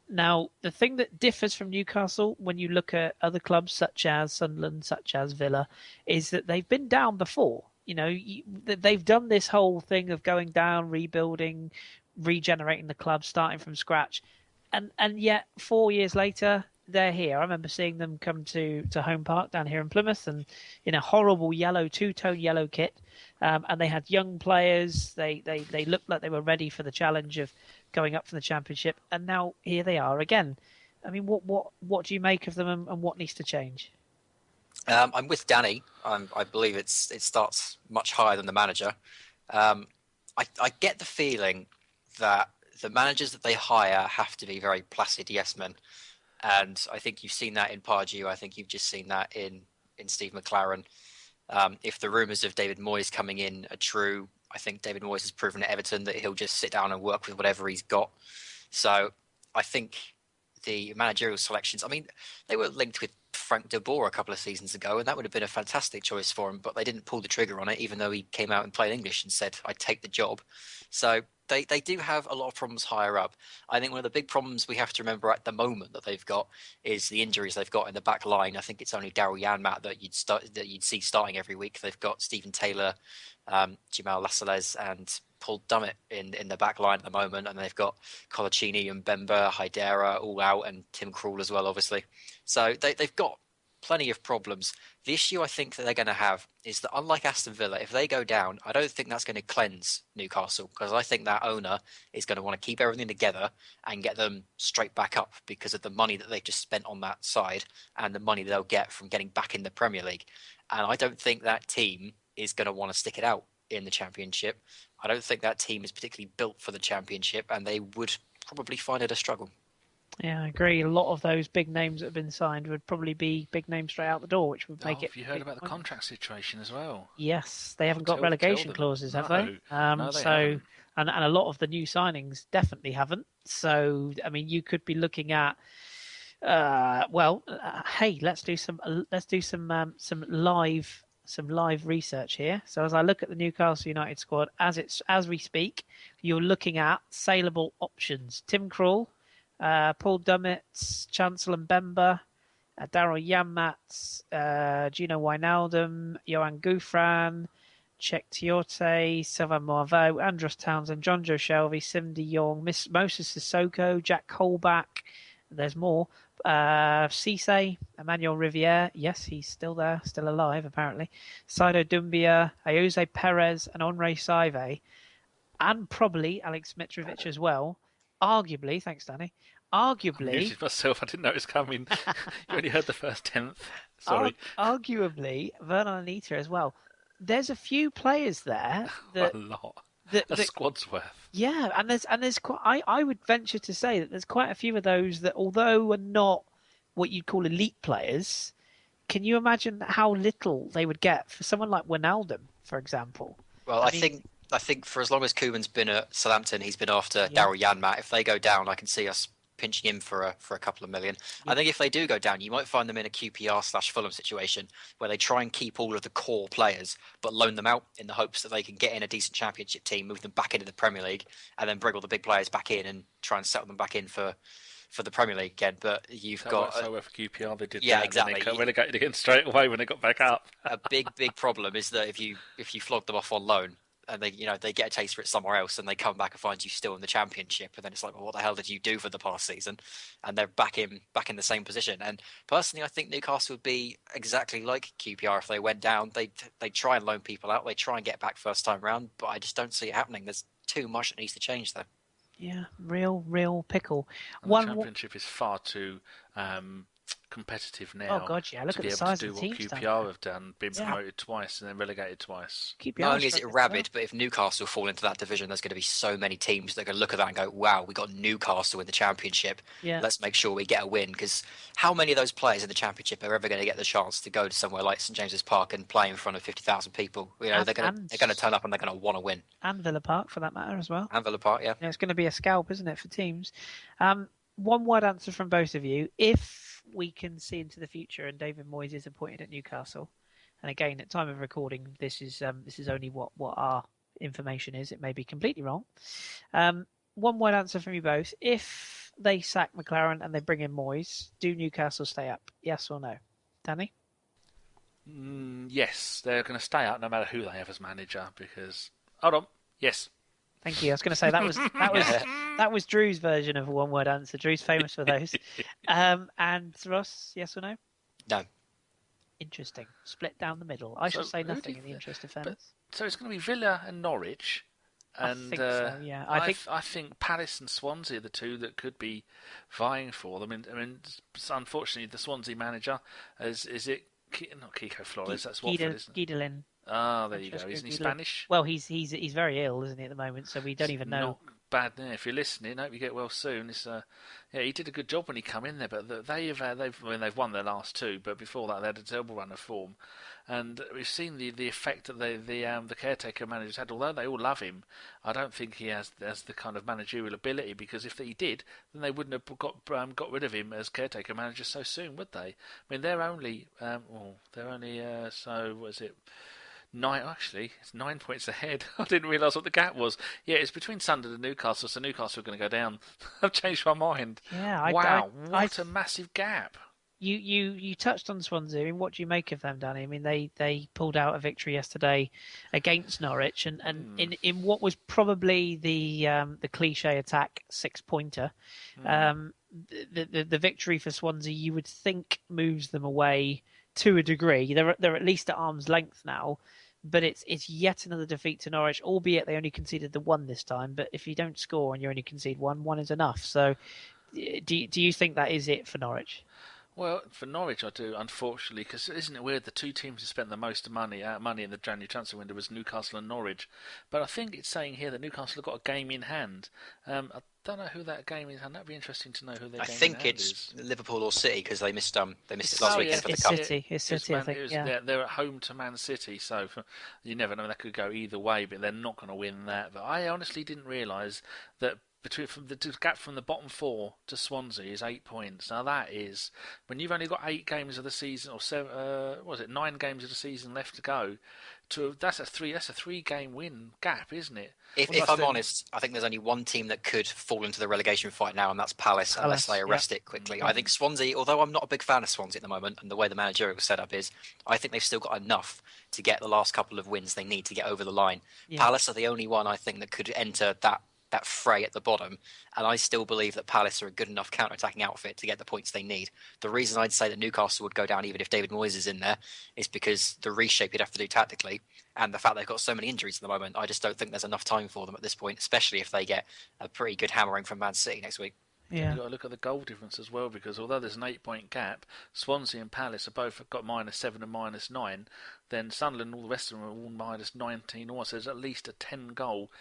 Now, the thing that differs from Newcastle when you look at other clubs such as Sunderland, such as Villa, is that they've been down before. You know, they've done this whole thing of going down, rebuilding, regenerating the club, starting from scratch. And yet 4 years later, they're here. I remember seeing them come to Home Park down here in Plymouth and in a horrible yellow, two-tone yellow kit. And they had young players. They looked like they were ready for the challenge of going up from the Championship. And now here they are again. I mean, what do you make of them and what needs to change? I'm with Danny. I believe it starts much higher than the manager. I get the feeling that the managers that they hire have to be very placid yes men. And I think you've seen that in Pardew. I think you've just seen that in Steve McLaren. If the rumours of David Moyes coming in are true, I think David Moyes has proven at Everton that he'll just sit down and work with whatever he's got. So I think the managerial selections, I mean, they were linked with Frank de Boer a couple of seasons ago, and that would have been a fantastic choice for him, but they didn't pull the trigger on it, even though he came out in plain English and said, I'd take the job. So they do have a lot of problems higher up. I think one of the big problems we have to remember at the moment that they've got is the injuries they've got in the back line. I think it's only Daryl Janmaat that you'd see starting every week. They've got Stephen Taylor, Jamal Lascelles and Paul Dummett in the back line at the moment, and they've got Colaccini and Bemba, Haidara all out, and Tim Krul as well, obviously. So they've got plenty of problems. The issue I think that they're going to have is that unlike Aston Villa, if they go down, I don't think that's going to cleanse Newcastle, because I think that owner is going to want to keep everything together and get them straight back up because of the money that they've just spent on that side and the money they'll get from getting back in the Premier League. And I don't think that team is going to want to stick it out in the Championship. I don't think that team is particularly built for the Championship, and they would probably find it a struggle. Yeah, I agree. A lot of those big names that have been signed would probably be big names straight out the door, which would make it. Have you heard about the contract situation as well? Yes, they haven't got relegation clauses, have they? No, they haven't. And a lot of the new signings definitely haven't. So, I mean, you could be looking at. Hey, let's do some live research here. So as I look at the Newcastle United squad as we speak, you're looking at saleable options: Tim Krul, Paul Dummett, Chancellor Mbemba, Daryl Janmaat, Gino Wijnaldum, Johan Gouffran, Czech Tiote, Sylvain Morveau, Andros Townsend, John Joe Shelby, Sim de Jong, Moses Sissoko, Jack Colback. There's more. Cisse, Emmanuel Riviere, yes, he's still there, still alive apparently. Saido Doumbia, Jose Perez, and Henri Saive, and probably Alex Mitrovic as well. Arguably, thanks Danny. I muted myself, I didn't know it was coming. You only heard the first 10th. Sorry. Arguably, Vernon Anita as well. There's a few players there that a lot. A squad's worth. Yeah, and there's quite. I would venture to say that there's quite a few of those that, although are not what you'd call elite players, can you imagine how little they would get for someone like Wijnaldum, for example? Well, I think for as long as Koeman's been at Southampton, he's been after Daryl Janmaat. If they go down, I can see us pinching him for a couple of million. I think if they do go down, you might find them in a QPR/Fulham situation where they try and keep all of the core players but loan them out in the hopes that they can get in a decent Championship team, move them back into the Premier League, and then bring all the big players back in and try and settle them back in for the Premier League again. But you've got so well for QPR they did exactly. They got relegated again straight away when they got back up. A big problem is that if you flog them off on loan, and they get a taste for it somewhere else, and they come back and find you still in the Championship, and then it's like, well, what the hell did you do for the past season? And they're back in the same position. And personally, I think Newcastle would be exactly like QPR if they went down. They try and loan people out, they try and get back first time round, but I just don't see it happening. There's too much that needs to change there. Yeah, real pickle. And the Championship is far too competitive Oh now God, yeah. Look to at be the able to size do of the what teams down QPR there. have done, been Yeah. promoted twice and then relegated twice. Not only is QPR it rabid, but if Newcastle fall into that division, there's going to be so many teams that are going to look at that and go, wow, we got Newcastle in the Championship. Yeah. Let's make sure we get a win. Because how many of those players in the Championship are ever going to get the chance to go to somewhere like St James's Park and play in front of 50,000 people? You know, they're going to turn up and they're going to want to win. And Villa Park, for that matter, as well. And Villa Park, yeah. It's going to be a scalp, isn't it, for teams? One word answer from both of you. If we can see into the future and David Moyes is appointed at Newcastle, and again, at time of recording, this is only what our information is. It may be completely wrong. One word answer from you both. If they sack McLaren and they bring in Moyes, do Newcastle stay up? Yes or no? Danny? Yes, they're going to stay up no matter who they have as manager because... Hold on. Yes. Thank you. I was going to say that was Drew's version of a one-word answer. Drew's famous for those. And Ross, yes or no? No. Interesting. Split down the middle. I shall say nothing in the interest of fairness. So it's going to be Villa and Norwich. And I think so, yeah. I think Palace and Swansea are the two that could be vying for them. I mean, unfortunately, the Swansea manager is it not Kiko Flores? That's Watford, isn't it? Guidelin. Ah, there you go. Isn't he Spanish? Well, he's very ill, isn't he, at the moment? So we don't even know. Not bad. Yeah, if you're listening, hope you get well soon. It's he did a good job when he come in there, but they've won their last two, but before that they had a terrible run of form, and we've seen the effect that the caretaker manager's had. Although they all love him, I don't think he has the kind of managerial ability, because if he did, then they wouldn't have got rid of him as caretaker manager so soon, would they? I mean, they're only so what is it? It's 9 points ahead. I didn't realise what the gap was. Yeah, it's between Sunderland and Newcastle, so Newcastle are going to go down. I've changed my mind. Yeah, what a massive gap. You touched on Swansea. I mean, what do you make of them, Danny? I mean, they pulled out a victory yesterday against Norwich, and in what was probably the cliche attack 6-pointer. The victory for Swansea, you would think, moves them away to a degree. They're at least at arm's length now. But it's yet another defeat to Norwich, albeit they only conceded the one this time. But if you don't score and you only concede one is enough. So do you think that is it for Norwich? Well, for Norwich I do, unfortunately, because isn't it weird the two teams who spent the most money in the January transfer window was Newcastle and Norwich. But I think it's saying here that Newcastle have got a game in hand. I don't know who that game is, and that'd be interesting to know who their game in hand is. I think it's Liverpool or City, because they missed it last weekend for the cup. It's City, I think. They're at home to Man City, so you never know, that could go either way, but they're not going to win that. But I honestly didn't realise that the gap from the bottom four to Swansea is 8 points. Now that is, when you've only got 8 games of the season, or 9 games of the season left to go, that's a 3-game win gap, isn't it? If I'm honest, I think there's only one team that could fall into the relegation fight now, and that's Palace, unless they arrest it quickly. I think Swansea, although I'm not a big fan of Swansea at the moment, and the way the managerial setup is, I think they've still got enough to get the last couple of wins they need to get over the line. Yeah. Palace are the only one I think that could enter that fray at the bottom, and I still believe that Palace are a good enough counter-attacking outfit to get the points they need. The reason I'd say that Newcastle would go down even if David Moyes is in there is because the reshape you'd have to do tactically, and the fact they've got so many injuries at the moment. I just don't think there's enough time for them at this point, especially if they get a pretty good hammering from Man City next week. Yeah. You've got to look at the goal difference as well, because although there's an 8-point gap, Swansea and Palace have both got -7 and -9. Then Sunderland and all the rest of them are all -19 or so. There's at least a 10-goal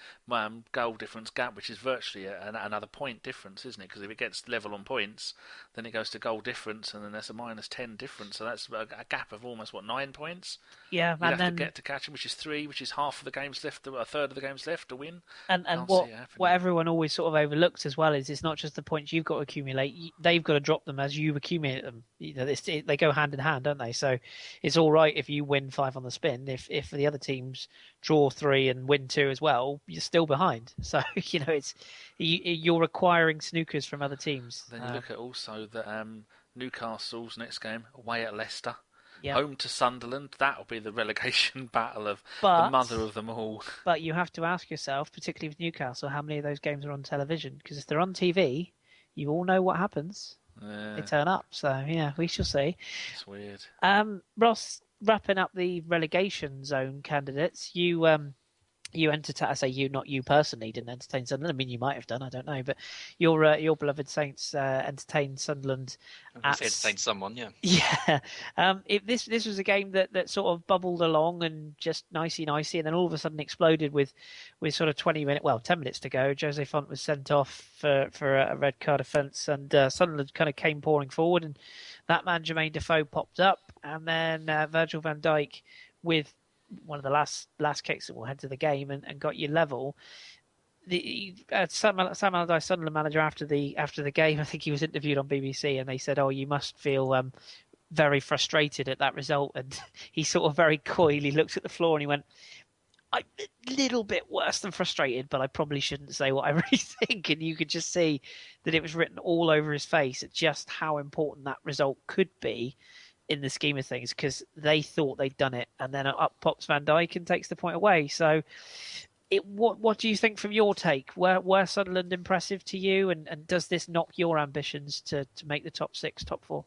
goal difference gap, which is virtually another point difference, isn't it? Because if it gets level on points, then it goes to goal difference, and then there's a -10 difference. So that's a gap of almost 9 points. Yeah, you'd have to get to catch them, which is 3, which is half of the games left, a third of the games left to win. And what everyone always sort of overlooks as well is it's not just the points you've got to accumulate; they've got to drop them as you accumulate them. They go hand in hand, don't they? So it's all right if you win 5 on the spin. If the other teams draw 3 and win 2 as well, you're still behind. So you're acquiring snookers from other teams. Then you look at also that Newcastle's next game away at Leicester. Yep. Home to Sunderland. That'll be the relegation battle of the mother of them all. But you have to ask yourself, particularly with Newcastle, how many of those games are on television? Because if they're on TV, you all know what happens. Yeah. They turn up. So, yeah, we shall see. It's weird. Ross, wrapping up the relegation zone candidates, you you entertain. I say you, not you personally, didn't entertain Sunderland. I mean, you might have done. I don't know, but your beloved Saints entertained Sunderland. Obviously entertained someone, yeah. Yeah. If this was a game that sort of bubbled along and just nicey, and then all of a sudden exploded with sort of 10 minutes to go. Jose Font was sent off for a red card offence, and Sunderland kind of came pouring forward, and that man Jermaine Defoe popped up, and then Virgil van Dijk with one of the last kicks that will head to the game and got you level. The Sam Allardyce, Sunderland manager, after the game, I think he was interviewed on BBC, and they said, "Oh, you must feel very frustrated at that result." And he sort of very coyly looked at the floor and he went, "I'm a little bit worse than frustrated, but I probably shouldn't say what I really think." And you could just see that it was written all over his face at just how important that result could be in the scheme of things, because they thought they'd done it, and then up pops Van Dijk and takes the point away. So, what do you think from your take? Were Sunderland impressive to you, and does this knock your ambitions to make the top 6, top 4?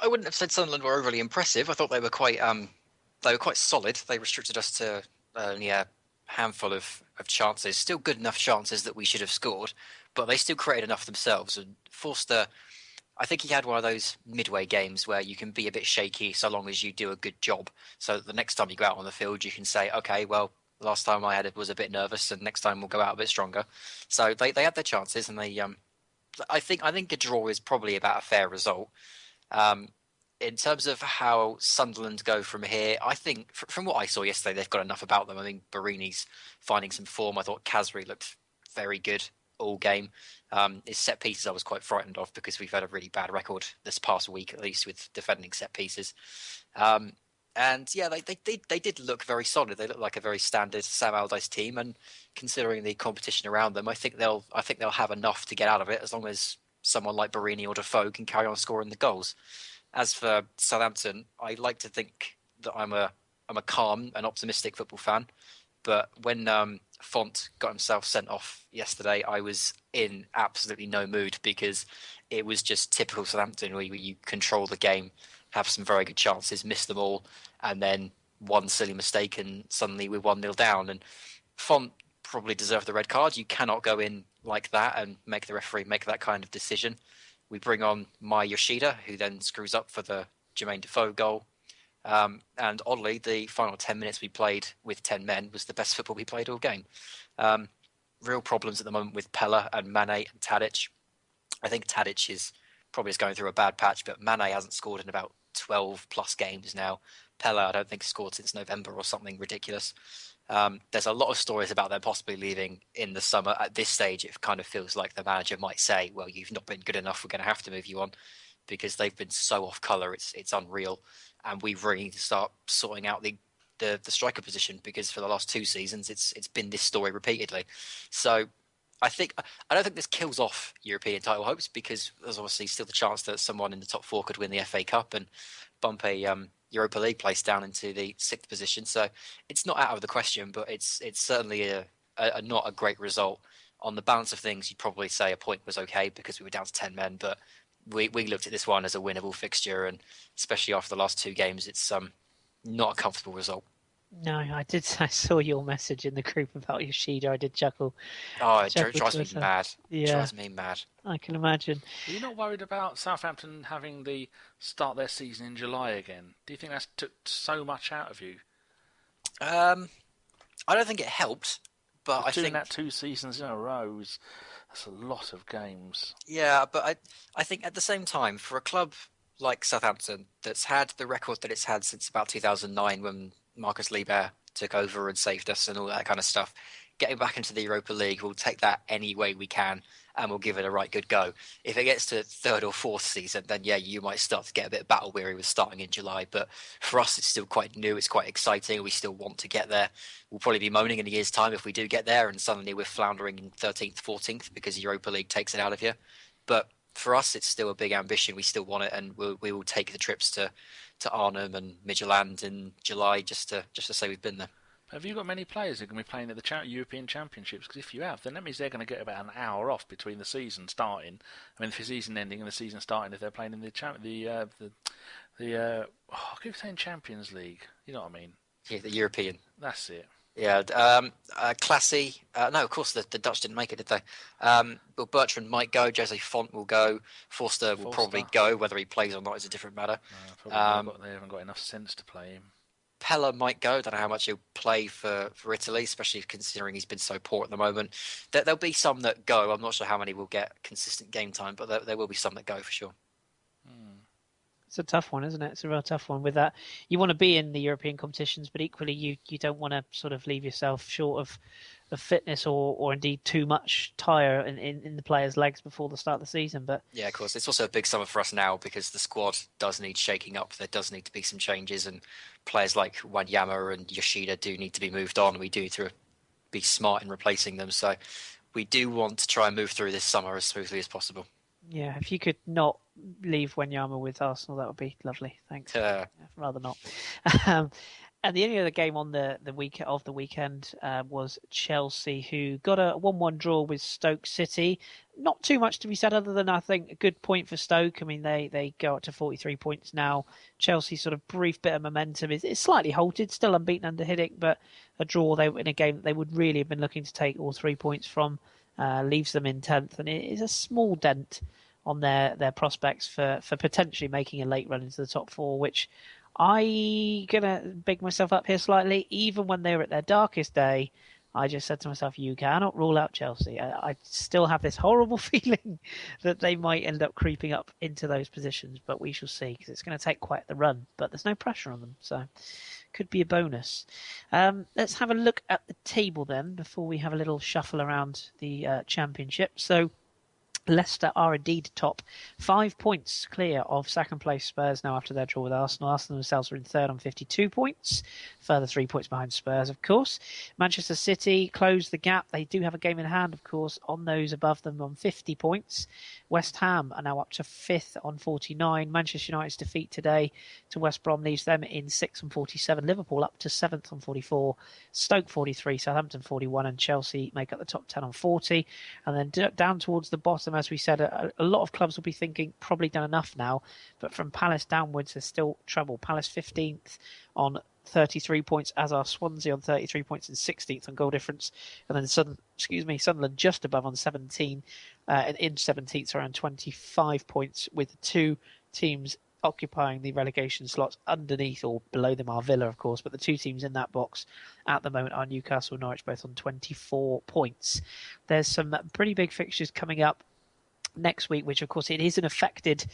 I wouldn't have said Sunderland were overly impressive. I thought they were quite solid. They restricted us to only a handful of chances, still good enough chances that we should have scored, but they still created enough themselves. And Forster, I think he had one of those midway games where you can be a bit shaky so long as you do a good job. So the next time you go out on the field, you can say, okay, well, last time I had it was a bit nervous, and next time we'll go out a bit stronger. So they had their chances, and they I think a draw is probably about a fair result. In terms of how Sunderland go from here, I think from what I saw yesterday, they've got enough about them. I think Barini's finding some form. I thought Kazri looked very good all game. His set pieces I was quite frightened of, because we've had a really bad record this past week, at least with defending set pieces. And yeah, they did look very solid. They look like a very standard Sam Allardyce team, and considering the competition around them, I think they'll have enough to get out of it, as long as someone like Barini or Defoe can carry on scoring the goals. As for Southampton, I like to think that I'm a calm and optimistic football fan, but when Font got himself sent off yesterday, I was in absolutely no mood, because it was just typical Southampton, where you control the game, have some very good chances, miss them all, and then one silly mistake and suddenly we're 1-0 down. And Font probably deserved the red card. You cannot go in like that and make the referee make that kind of decision. We bring on Mai Yoshida, who then screws up for the Jermaine Defoe goal. And oddly, the final 10 minutes we played with 10 men was the best football we played all game. Real problems at the moment with Pella and Mane and Tadic. I think Tadic is probably going through a bad patch, but Mane hasn't scored in about 12 plus games now. Pella, I don't think, scored since November or something ridiculous. There's a lot of stories about them possibly leaving in the summer. At this stage, it kind of feels like the manager might say, well, you've not been good enough, we're going to have to move you on, because they've been so off colour, it's unreal. And we really need to start sorting out the striker position, because for the last 2 seasons, it's been this story repeatedly. So I don't think this kills off European title hopes, because there's obviously still the chance that someone in the top 4 could win the FA Cup and bump a Europa League place down into the 6th position. So it's not out of the question, but it's certainly a not a great result. On the balance of things, you'd probably say a point was okay, because we were down to 10 men, but we looked at this one as a winnable fixture, and especially after the last 2 games, it's not a comfortable result. No, I did. I saw your message in the group about Yoshida. I did chuckle. Oh, it drives me mad. Yeah. It drives me mad. I can imagine. Are you not worried about Southampton having the start their season in July again? Do you think that's took so much out of you? I don't think it helped, but I doing think that 2 seasons in a row that's a lot of games. Yeah, but I think at the same time, for a club like Southampton that's had the record that it's had since about 2009, when Marcus Liebherr took over and saved us and all that kind of stuff, getting back into the Europa League, we'll take that any way we can, and we'll give it a right good go. If it gets to 3rd or 4th season, then yeah, you might start to get a bit battle weary with starting in July. But for us, it's still quite new. It's quite exciting. We still want to get there. We'll probably be moaning in a year's time if we do get there and suddenly we're floundering in 13th, 14th because Europa League takes it out of you. But for us, it's still a big ambition. We still want it, and we will take the trips to Arnhem and Midtjylland in July just to say we've been there. Have you got many players who are going to be playing at the European Championships? Because if you have, then that means they're going to get about an hour off between the season starting. I mean, if the season ending and the season starting, if they're playing in I keep saying Champions League. You know what I mean? Yeah, the European. That's it. Yeah, Classy. No, of course the Dutch didn't make it, did they? But Bertrand might go. Jose Font will go. Forster will probably go. Whether he plays or not is a different matter. Probably they haven't got enough sense to play him. Pella might go. Don't know how much he'll play for Italy, especially considering he's been so poor at the moment. There'll be some that go. I'm not sure how many will get consistent game time, but there will be some that go for sure. It's a tough one, isn't it? It's a real tough one with that. You want to be in the European competitions, but equally you don't want to sort of leave yourself short of fitness or indeed too much tire in the players' legs before the start of the season. But yeah, of course, it's also a big summer for us now because the squad does need shaking up. There does need to be some changes, and players like Wanyama and Yoshida do need to be moved on. We do need to be smart in replacing them. So we do want to try and move through this summer as smoothly as possible. Yeah, if you could not leave Wanyama with Arsenal, that would be lovely. Thanks. Rather not. And the only other game on the weekend was Chelsea, who got a 1-1 draw with Stoke City. Not too much to be said other than I think a good point for Stoke. I mean, they go up to 43 points now. Chelsea sort of brief bit of momentum is slightly halted, still unbeaten under Hiddink, but a draw in a game that they would really have been looking to take all 3 points from. Leaves them in 10th, and it is a small dent on their prospects for potentially making a late run into the top 4, which I gonna big myself up here slightly. Even when they were at their darkest day, I just said to myself, you cannot rule out Chelsea. I still have this horrible feeling that they might end up creeping up into those positions, but we shall see, because it's going to take quite the run, but there's no pressure on them, so could be a bonus. Let's have a look at the table then before we have a little shuffle around the championship. So Leicester are indeed top, 5 points clear of second place Spurs now after their draw with Arsenal. Arsenal themselves are in third on 52 points, further 3 points behind Spurs, of course. Manchester City closed the gap. They do have a game in hand, of course, on those above them on 50 points. West Ham are now up to 5th on 49. Manchester United's defeat today to West Brom leaves them in 6th on 47. Liverpool up to 7th on 44. Stoke 43, Southampton 41, and Chelsea make up the top 10 on 40. And then down towards the bottom, as we said, a lot of clubs will be thinking probably done enough now, but from Palace downwards there's still trouble. Palace 15th on 33 points, as are Swansea on 33 points and 16th on goal difference, and then Sunderland just above on 17, and in 17th around 25 points, with the 2 teams occupying the relegation slots underneath or below them are Villa, of course, but the 2 teams in that box at the moment are Newcastle and Norwich, both on 24 points. There's some pretty big fixtures coming up next week, which of course it is an affected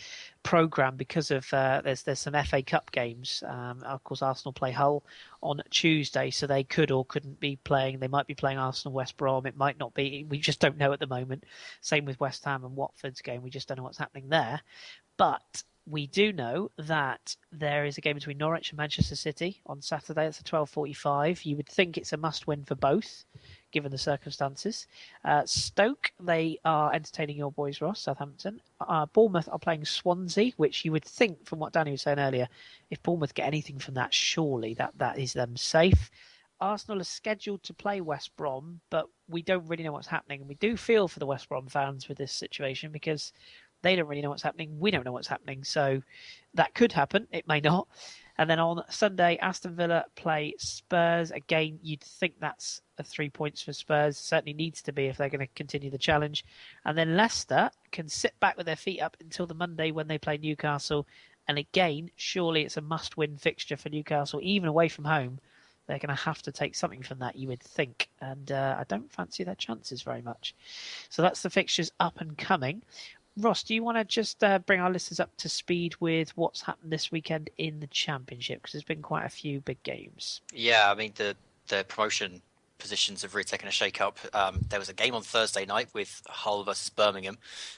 programme because of there's some FA Cup games. Of course, Arsenal play Hull on Tuesday, so they could or couldn't be playing. They might be playing Arsenal West Brom. It might not be. We just don't know at the moment. Same with West Ham and Watford's game. We just don't know what's happening there. But we do know that there is a game between Norwich and Manchester City on Saturday. It's at 12:45. You would think it's a must-win for both, given the circumstances. Stoke, they are entertaining your boys, Ross, Southampton. Bournemouth are playing Swansea, which you would think, from what Danny was saying earlier, if Bournemouth get anything from that, surely that is them safe. Arsenal are scheduled to play West Brom, but we don't really know what's happening. And we do feel for the West Brom fans with this situation, because they don't really know what's happening. We don't know what's happening. So that could happen. It may not. And then on Sunday, Aston Villa play Spurs. Again, you'd think that's a 3 points for Spurs. Certainly needs to be if they're going to continue the challenge. And then Leicester can sit back with their feet up until the Monday when they play Newcastle. And again, surely it's a must-win fixture for Newcastle, even away from home. They're going to have to take something from that, you would think. And I don't fancy their chances very much. So that's the fixtures up and coming. Ross, do you want to just bring our listeners up to speed with what's happened this weekend in the Championship? Because there's been quite a few big games. Yeah, I mean, the promotion positions have really taken a shake-up. There was a game on Thursday night with Hull versus Birmingham,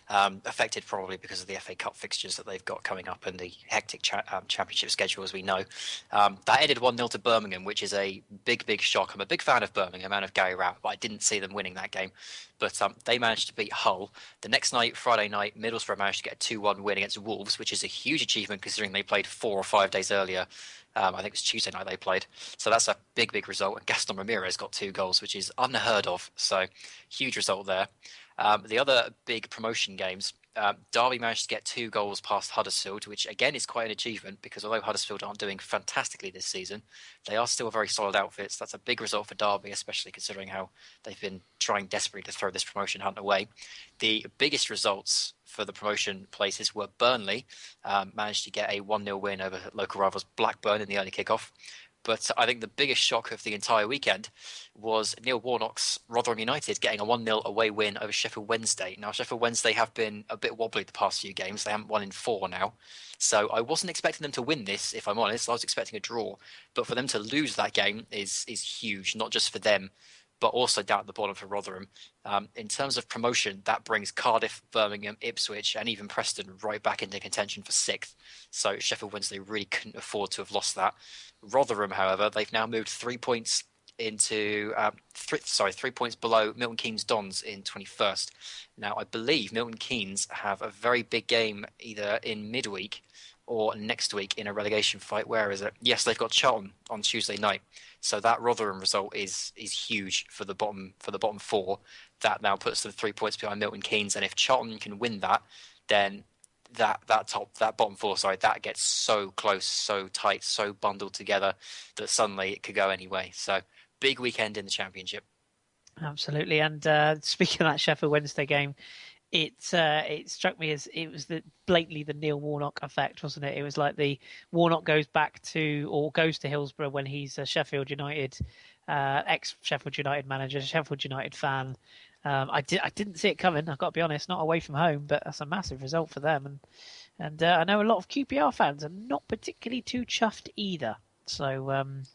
affected probably because of the FA Cup fixtures that they've got coming up and the hectic championship schedule, as we know. That ended 1-0 to Birmingham, which is a big shock. I'm a big fan of Birmingham and of Gary Rowett, but I didn't see them winning that game. But they managed to beat Hull. The next night, Friday night, Middlesbrough managed to get a 2-1 win against Wolves, which is a huge achievement considering they played 4 or 5 days earlier. I think it was Tuesday night they played. So that's a big result. And Gaston Ramirez got 2 goals, which is unheard of. So huge result there. The other big promotion games, Derby managed to get 2 goals past Huddersfield, which again is quite an achievement because although Huddersfield aren't doing fantastically this season, they are still a very solid outfit. So that's a big result for Derby, especially considering how they've been trying desperately to throw this promotion hunt away. The biggest results for the promotion places were Burnley, managed to get a 1-0 win over local rivals Blackburn in the early kickoff. But I think the biggest shock of the entire weekend was Neil Warnock's Rotherham United getting a 1-0 away win over Sheffield Wednesday. Now, Sheffield Wednesday have been a bit wobbly the past few games. They haven't won in 4 now. So I wasn't expecting them to win this, if I'm honest. I was expecting a draw. But for them to lose that game is huge, not just for them, but also down at the bottom for Rotherham. In terms of promotion, that brings Cardiff, Birmingham, Ipswich, and even Preston right back into contention for 6th. So Sheffield Wednesday really couldn't afford to have lost that. Rotherham, however, they've now moved 3 points into 3 points below Milton Keynes Dons in 21st. Now, I believe Milton Keynes have a very big game either in midweek or next week in a relegation fight. Where is it? Yes, they've got Charlton on Tuesday night. So that Rotherham result is huge for the bottom 4. That now puts them 3 points behind Milton Keynes, and if Charlton can win that, then that bottom 4, that gets so close, so tight, so bundled together that suddenly it could go any way. So big weekend in the Championship. Absolutely. And speaking of that Sheffield Wednesday game, it struck me as it was blatantly the Neil Warnock effect, wasn't it? It was like the Warnock goes to Hillsborough when he's a Sheffield United, ex-Sheffield United manager, Sheffield United fan. I didn't see it coming, I've got to be honest, not away from home, but that's a massive result for them. And I know a lot of QPR fans are not particularly too chuffed either. So,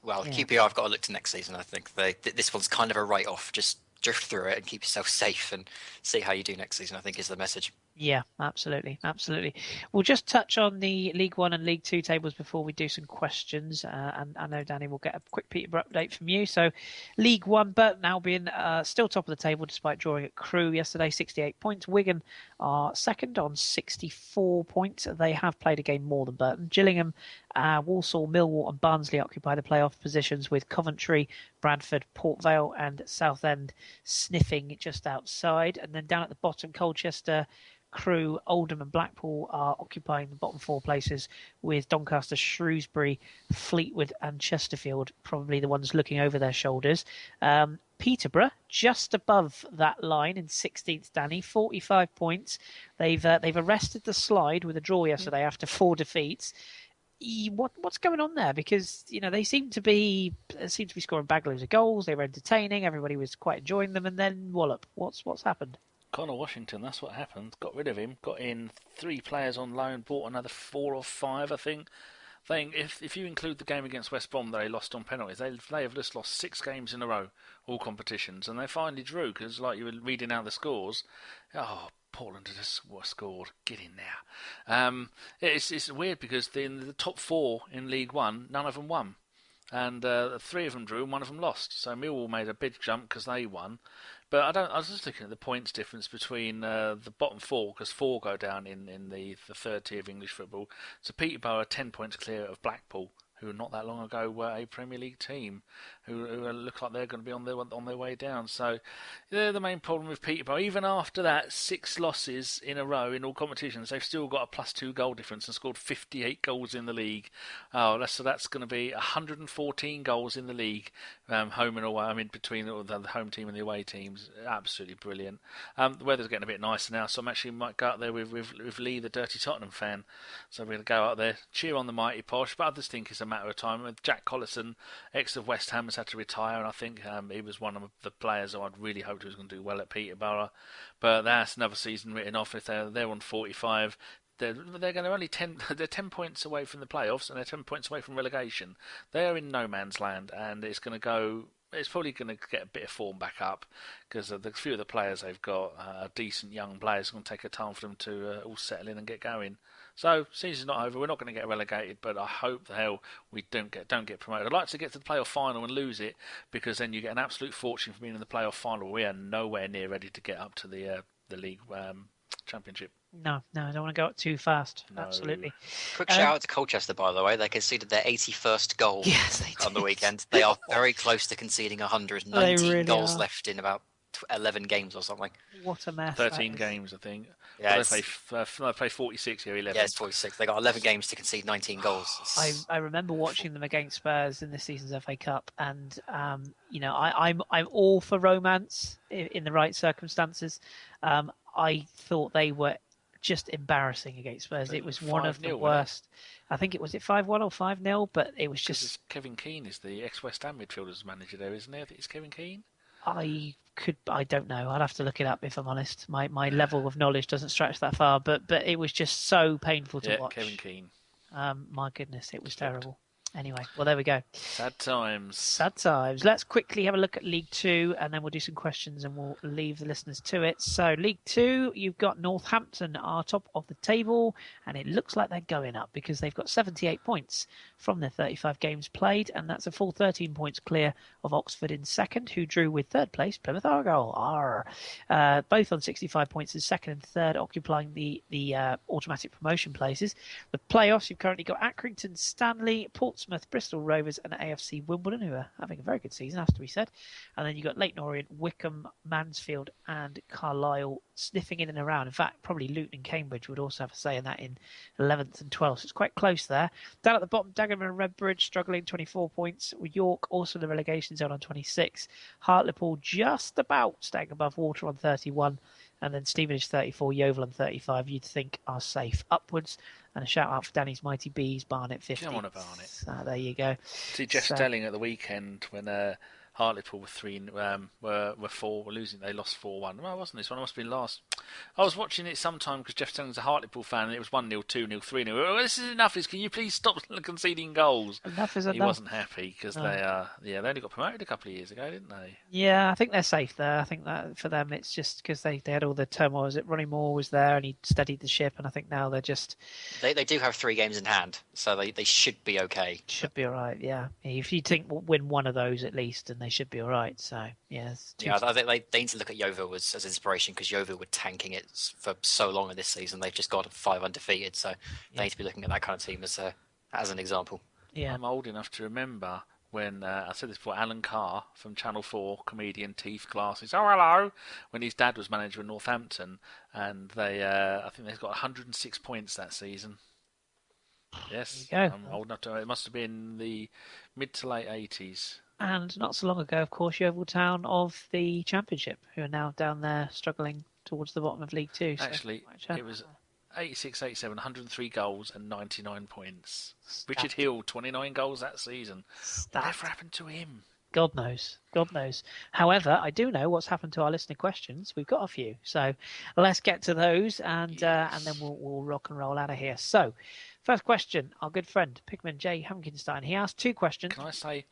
well, yeah. QPR have got to look to next season, I think. This one's kind of a write-off. Just drift through it and keep yourself safe and see how you do next season, I think is the message. Yeah, absolutely. We'll just touch on the League One and League Two tables before we do some questions. And I know, Danny, we'll get a quick Peterborough update from you. So League One, Burton Albion still top of the table despite drawing at Crewe yesterday, 68 points. Wigan are second on 64 points. They have played a game more than Burton. Gillingham, Walsall, Millwall and Barnsley occupy the playoff positions, with Coventry, Bradford, Port Vale and Southend sniffing just outside. And then down at the bottom, Colchester, Crewe, Oldham and Blackpool are occupying the bottom 4 places, with Doncaster, Shrewsbury, Fleetwood and Chesterfield probably the ones looking over their shoulders. Peterborough just above that line in 16th, Danny, 45 points. They've arrested the slide with a draw yesterday after 4 defeats. What's going on there? Because they seem to be scoring bag loads of goals. They were entertaining. Everybody was quite enjoying them, and then wallop. What's happened? Connor Washington, that's what happened. Got rid of him. Got in 3 players on loan. Bought another 4 or 5, I think. If you include the game against West Brom that they lost on penalties, they have just lost 6 games in a row, all competitions, and they finally drew because, like you were reading out the scores, Portland has scored. Get in there. It's weird because in the top 4 in League One, none of them won. And 3 of them drew and 1 of them lost. So Millwall made a big jump because they won. But I was just looking at the points difference between the bottom 4, because 4 go down in the third tier of English football. So Peterborough are 10 points clear of Blackpool, who not that long ago were a Premier League team, who look like they're going to be on their way down. So they're the main problem with Peterborough. Even after that, 6 losses in a row in all competitions, they've still got a +2 goal difference and scored 58 goals in the league. So that's going to be 114 goals in the league, home and away. I mean, between the home team and the away teams, absolutely brilliant. The weather's getting a bit nicer now, so I might go out there with Lee, the dirty Tottenham fan. So we're going to go out there, cheer on the mighty Posh, but I just think it's a matter of time. With Jack Collison, ex of West Ham, has had to retire, and I think he was one of the players who I'd really hoped was going to do well at Peterborough. But that's another season written off. If they're on 45, they're going to only 10. They're 10 points away from the playoffs, and they're 10 points away from relegation. They are in no man's land, and it's going to go. It's probably going to get a bit of form back up because the few of the players they've got are decent young players. It's going to take a time for them to all settle in and get going. So, season's not over. We're not going to get relegated, but I hope the hell we don't get promoted. I'd like to get to the playoff final and lose it, because then you get an absolute fortune for being in the playoff final. We are nowhere near ready to get up to the league championship. No, I don't want to go up too fast. No. Absolutely. Quick shout out to Colchester, by the way. They conceded their 81st goal on the weekend. They are very close to conceding 100. 19 goals left in about 11 games or something. What a mess. 13 games, I think. Yeah, They play 46 here, 11. Yeah, it's 46. They got 11 games to concede 19 goals. I remember watching them against Spurs in this season's FA Cup, and I'm all for romance in the right circumstances. I thought they were just embarrassing against Spurs. It was one of the worst. I think it was 5-1 or 5-0, but it was just. Kevin Keane is the ex-West Ham midfielders manager there, isn't he? I think it's Kevin Keane. I don't know. I'd have to look it up if I'm honest. My level of knowledge doesn't stretch that far, but it was just so painful to watch. Kevin Keane. My goodness, it was terrible. Anyway, well, there we go. Sad times. Sad times. Let's quickly have a look at League Two, and then we'll do some questions, and we'll leave the listeners to it. So, League Two, you've got Northampton are top of the table, and it looks like they're going up because they've got 78 points from their 35 games played, and that's a full 13 points clear of Oxford in second, who drew with third place Plymouth Argyle. Both on 65 points in second and third, occupying the automatic promotion places. The playoffs, you've currently got Accrington Stanley, Portsmouth, Bristol Rovers and AFC Wimbledon, who are having a very good season, has to be said. And then you've got Leyton Orient, Wycombe, Mansfield and Carlisle sniffing in and around. In fact, probably Luton and Cambridge would also have a say in that in 11th and 12th. So it's quite close there. Down at the bottom, Dagenham and Redbridge struggling, 24 points. With York also in the relegation zone on 26. Hartlepool just about staying above water on 31. And then Stevenage 34, Yeovil on 35, you'd think are safe upwards. And a shout out for Danny's Mighty Bees, Barnet 50. Come on, Barnet. There you go. See Jeff Stelling at the weekend when Hartlepool were losing. They lost 4-1. Well, wasn't this one? It must have been last. I was watching it sometime because Jeff Stelling's a Hartlepool fan, and it was 1-0, 2-0, 3-0. Oh, this is enough. Can you please stop conceding goals? Enough is enough. He wasn't happy because they only got promoted a couple of years ago, didn't they? Yeah, I think they're safe there. I think that for them it's just because they had all the turmoil. Ronnie Moore was there and he steadied the ship, and I think now they're just. They do have 3 games in hand, so they should be okay. Should be all right. Yeah, if you think we'll win one of those at least, and they should be all right. So yeah, I think they need to look at Yeovil as inspiration because Yeovil were tanking it for so long in this season. They've just got 5 undefeated, so they need to be looking at that kind of team as an example. Yeah, I'm old enough to remember when I said this before. Alan Carr from Channel 4, comedian Teeth Glasses. Oh, hello! When his dad was manager of Northampton, and I think they've got 106 points that season. Yes, I'm old enough to. It must have been the mid to late 80s. And not so long ago, of course, Yeovil Town of the Championship, who are now down there struggling towards the bottom of League Two. So actually, it was 86, 87, 103 goals and 99 points. Richard Hill, 29 goals that season. Whatever happened to him? God knows. God knows. However, I do know what's happened to our listener questions. We've got a few. So let's get to those and then we'll rock and roll out of here. So, first question, our good friend, Pigman J. Hankinstein. He asked 2 questions. Can I say?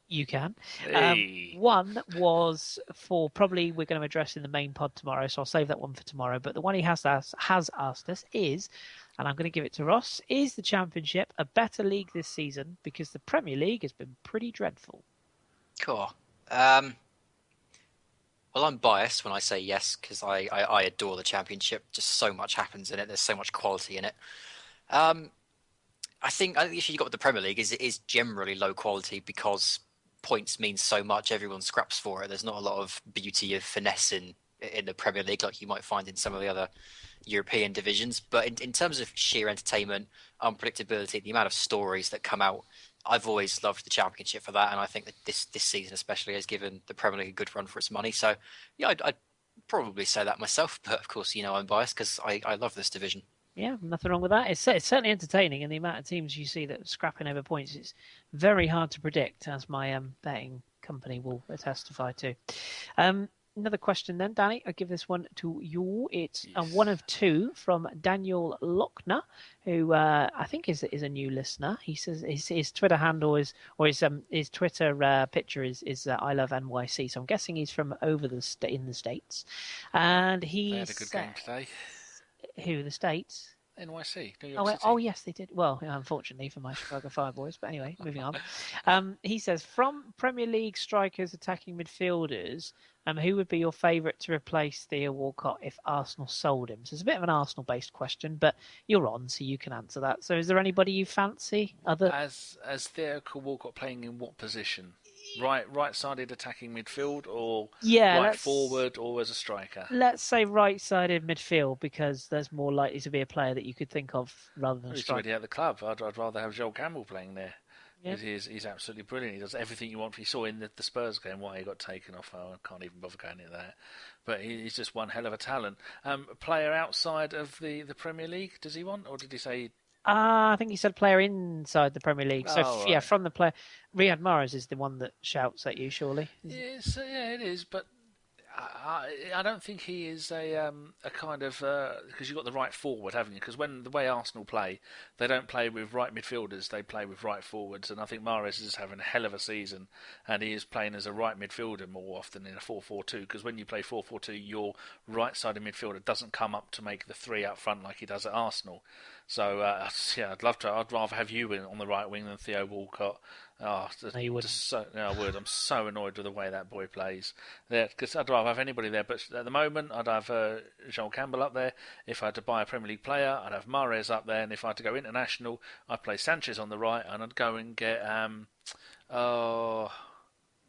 You can. Hey. One was for probably we're going to address in the main pod tomorrow, so I'll save that one for tomorrow. But the one he has asked us is, and I'm going to give it to Ross, is the Championship a better league this season? Because the Premier League has been pretty dreadful. Cool. Well, I'm biased when I say yes because I adore the Championship. Just so much happens in it. There's so much quality in it. I think the issue you got with the Premier League is it is generally low quality because points mean so much. Everyone scraps for it. There's not a lot of beauty of finesse in the Premier League like you might find in some of the other European divisions. But in terms of sheer entertainment, unpredictability, the amount of stories that come out, I've always loved the Championship for that, and I think that this season especially has given the Premier League a good run for its money. So, yeah, I'd probably say that myself, but of course, I'm biased because I love this division. Yeah, nothing wrong with that. It's certainly entertaining, and the amount of teams you see that are scrapping over points, it's very hard to predict, as my betting company will testify to. Another question then, Danny. I'll give this one to you. It's one of 2 from Daniel Lochner, who I think is a new listener. He says his Twitter handle his Twitter picture is I love NYC. So I'm guessing he's from in the States. And he had a good game today. Who, the States? NYC. New York City. Oh, yes, they did. Well, unfortunately for my Chicago Fire boys. But anyway, moving on. He says, from Premier League strikers, attacking midfielders, who would be your favourite to replace Theo Walcott if Arsenal sold him? So it's a bit of an Arsenal-based question, but you're on, so you can answer that. So is there anybody you fancy? As Theo Walcott playing in what position? right-sided attacking midfield, or Yeah, forward, or as a striker? let's say right-sided midfield, because there's more likely to be a player that you could think of rather than a He's striker. already at the club. I'd rather have Joel Campbell playing there. Yeah. He's absolutely brilliant. He does everything you want. You saw in the Spurs game why he got taken off. I can't even bother going into that. But he's just one hell of a talent. A player outside of the Premier League, does he want? Or did he say... I think he said player inside the Premier League. So, right. yeah, from the player... Riyad Mahrez is the one that shouts at you, surely. Yes, yeah, it is, but... I don't think he is a kind of because you've got the right forward, haven't you? Because when the way Arsenal play, they don't play with right midfielders; they play with right forwards. And I think Mahrez is having a hell of a season, and he is playing as a right midfielder more often in a 4-4-2. Because when you play 4-4-2, your right-sided midfielder doesn't come up to make the three up front like he does at Arsenal. So yeah, I'd love to. I'd rather have you on the right wing than Theo Walcott. Oh, No, you wouldn't. I would. I'm so annoyed with the way that boy plays. Because I'd rather have anybody there. But at the moment, I'd have Joel Campbell up there. If I had to buy a Premier League player, I'd have Mahrez up there. And if I had to go international, I'd play Sanchez on the right, and I'd go and get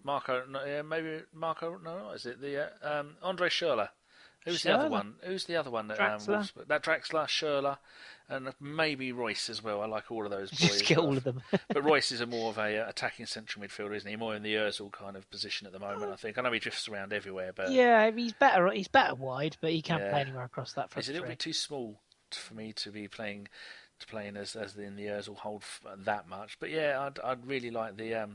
Marco. Maybe Marco. No, is it the Andre Schürrle? Who's the other one? Who's the other one? Draxler. That Draxler, Schürrle, and maybe Royce as well. I like all of those boys. Just get all of them. But Royce is more of a attacking central midfielder, isn't he? More in the Ozil kind of position at the moment, I think. I know he drifts around everywhere, but yeah, he's better. He's better wide, but he can't play anywhere across that front. He's a little bit too small for me to be playing as in the Ozil hold that much. But yeah, I'd really like the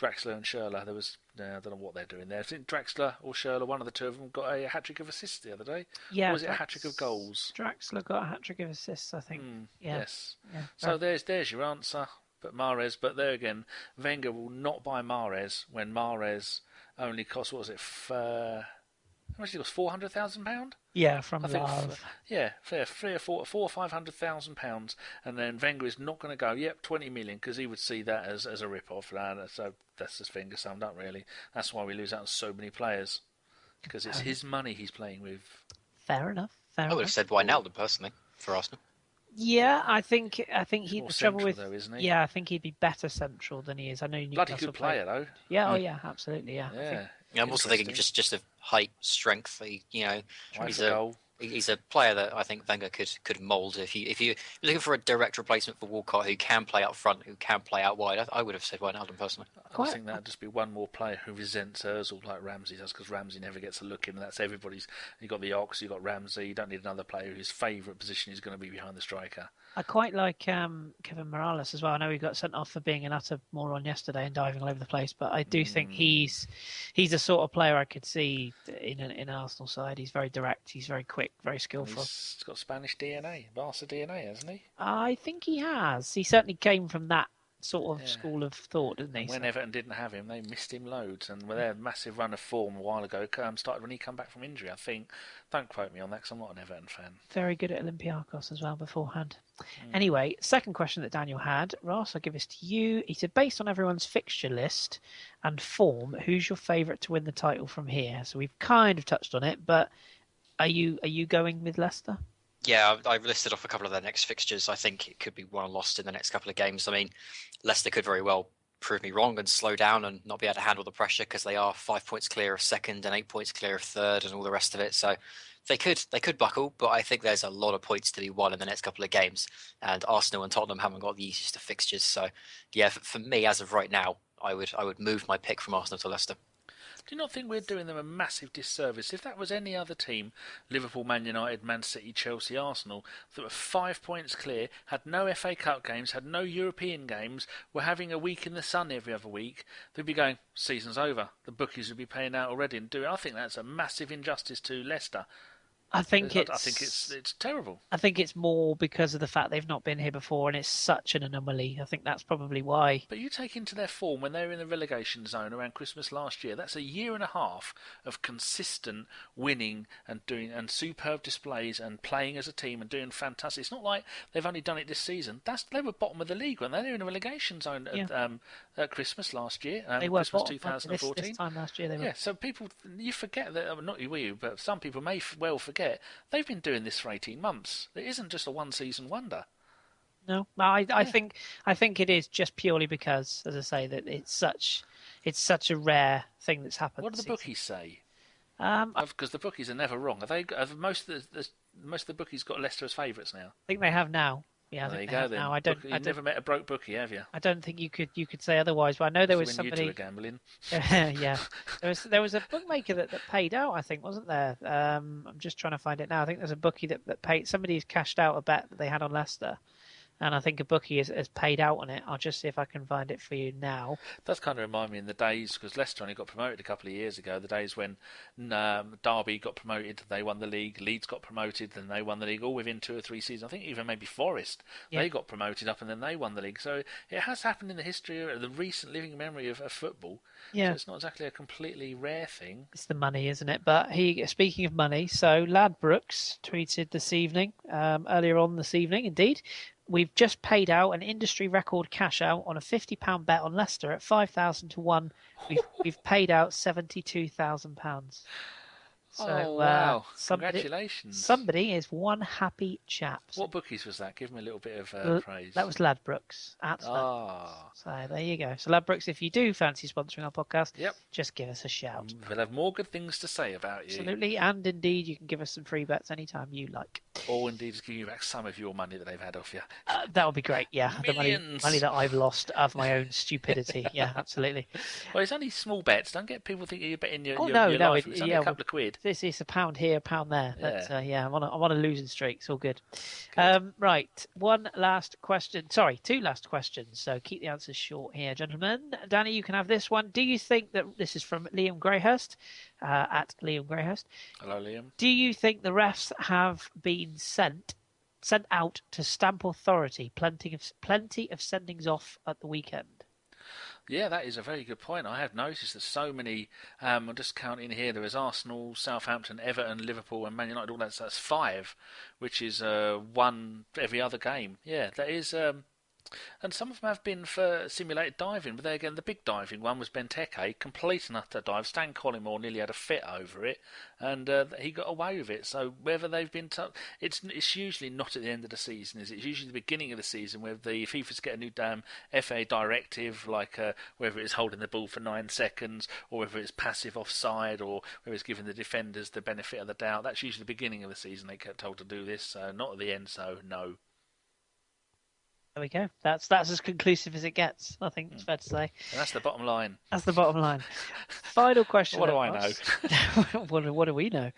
Draxler and Schürrle. There was I don't know what they're doing there. I think Draxler or Schürrle, one of the two of them, got a hat-trick of assists the other day. Yeah, or was it a hat-trick of goals? Draxler got a hat-trick of assists, I think. Yes. Yeah. So there's your answer. But Mahrez, but there again, Wenger will not buy Mahrez when Mahrez only costs, what was it, how much did it cost, £400,000? Yeah, from I think, Love. yeah, four or £500,000, and then Wenger is not going to go, yep, 20 million, because he would see that as a rip-off. So that's just Wenger summed up, really. That's why we lose out on so many players, because it's his money he's playing with. Fair enough. I would have said Wijnaldum personally for Arsenal. Yeah, I think he'd More the trouble with. though, isn't he? Yeah, I think he'd be better central than he is. I know Newcastle Bloody good player, though. Yeah, yeah, absolutely, yeah. Yeah. I'm also thinking just of height, strength. He's a player that I think Wenger could mould. If you're looking for a direct replacement for Walcott who can play out front, who can play out wide, I would have said Wijnaldum personally. I think that'd just be one more player who resents Ozil like Ramsey does, because Ramsey never gets a look in, and that's everybody's. You've got the Ox, you've got Ramsey. You don't need another player whose favourite position is going to be behind the striker. I quite like Kevin Morales as well. I know he got sent off for being an utter moron yesterday and diving all over the place, but I do think he's the sort of player I could see in an Arsenal side. He's very direct, he's very quick, very skillful. He's got Spanish DNA, Barca DNA, hasn't he? I think he has. He certainly came from that sort of school of thought, didn't he? When Everton didn't have him, they missed him loads, and with their massive run of form a while ago, started when he come back from injury, I think. Don't quote me on that, because I'm not an Everton fan. Very good at Olympiacos as well beforehand. Anyway, second question that Daniel had, Ross, I'll give this to you. He said, based on everyone's fixture list and form, who's your favourite to win the title from here? So we've kind of touched on it, but are you going with Leicester? Yeah, I've listed off a couple of their next fixtures. I think it could be won or lost in the next couple of games. I mean, Leicester could very well prove me wrong and slow down and not be able to handle the pressure, because they are 5 points clear of second and 8 points clear of third and all the rest of it. So they could buckle, but I think there's a lot of points to be won in the next couple of games. And Arsenal and Tottenham haven't got the easiest of fixtures. So yeah, for me, as of right now, I would move my pick from Arsenal to Leicester. Do you not think we're doing them a massive disservice? If that was any other team, Liverpool, Man United, Man City, Chelsea, Arsenal, that were 5 points clear, had no FA Cup games, had no European games, were having a week in the sun every other week, they'd be going, season's over. The bookies would be paying out already and doing. I think that's a massive injustice to Leicester. I think it's terrible. I think it's more because of the fact they've not been here before, and it's such an anomaly. I think that's probably why. But you take into their form when they were in the relegation zone around Christmas last year. That's a year and a half of consistent winning and superb displays and playing as a team and doing fantastic. It's not like they've only done it this season. They were bottom of the league when they were in the relegation zone at Christmas last year. They were Christmas bottom, 2014. This time last year they were. Yeah, so you forget that. Not you, but some people may well forget. They've been doing this for 18 months. It isn't just a one-season wonder. No, I think it is just purely because, as I say, that it's it's such a rare thing that's happened. What do the this season. bookies say? I Because the bookies are never wrong. Have most of the bookies got Leicester as favourites now? think they have now. Yeah, I There think you they go have then. now. You've never met a broke bookie, have you? I don't think you could say otherwise. But I know there was When somebody. you two are gambling. Yeah, there was a bookmaker that paid out. I think, wasn't there? I'm just trying to find it now. I think there's a bookie that paid. Somebody's cashed out a bet that they had on Leicester, and I think a bookie has paid out on it. I'll just see if I can find it for you now. Does kind of remind me in the days, because Leicester only got promoted a couple of years ago, the days when Derby got promoted, they won the league, Leeds got promoted, then they won the league, all within 2 or 3 seasons. I think even maybe Forest, they got promoted up and then they won the league. So it has happened in the history, the recent living memory of football. Yeah. So it's not exactly a completely rare thing. It's the money, isn't it? But speaking of money, so Ladbrokes tweeted this evening, earlier on this evening, indeed. We've just paid out an industry record cash out on a £50 bet on Leicester at 5,000 to 1. We've paid out £72,000. So, wow. Congratulations. Somebody is one happy chap. What bookies was that? Give me a little bit of praise. That was Ladbrokes. So there you go. So Ladbrokes, if you do fancy sponsoring our podcast, just give us a shout. We'll have more good things to say about you. Absolutely. And indeed, you can give us some free bets anytime you like. Or indeed, just give you back some of your money that they've had off you. That would be great, yeah. Millions. The money that I've lost of my own stupidity. Yeah, absolutely. Well, it's only small bets. Don't get people thinking you're betting your life. It's only a couple of quid. It's a pound here, a pound there. But, I'm on a losing streak. It's all good. Right. One last question. Sorry, 2 last questions. So keep the answers short here, gentlemen. Danny, you can have this one. Do you think that this is from Liam Greyhurst, at Liam Greyhurst? Hello, Liam. Do you think the refs have been sent out to stamp authority? Plenty of sendings off at the weekend. Yeah, that is a very good point. I have noticed that so many, I'm just counting here, there is Arsenal, Southampton, Everton, Liverpool and Man United, all that, so that's 5, which is 1 every other game. Yeah, that is... and some of them have been for simulated diving, but there again, the big diving one was Benteke, complete and utter dive. Stan Collymore nearly had a fit over it, and he got away with it. So whether they've been, it's usually not at the end of the season, is it? It's usually the beginning of the season where the FIFA's get a new FA directive, like whether it's holding the ball for 9 seconds, or whether it's passive offside, or whether it's giving the defenders the benefit of the doubt. That's usually the beginning of the season they get told to do this, not at the end. So no. There we go. That's as conclusive as it gets. I think it's fair to say. And that's the bottom line. That's the bottom line. Final question. What do I know? What do we know?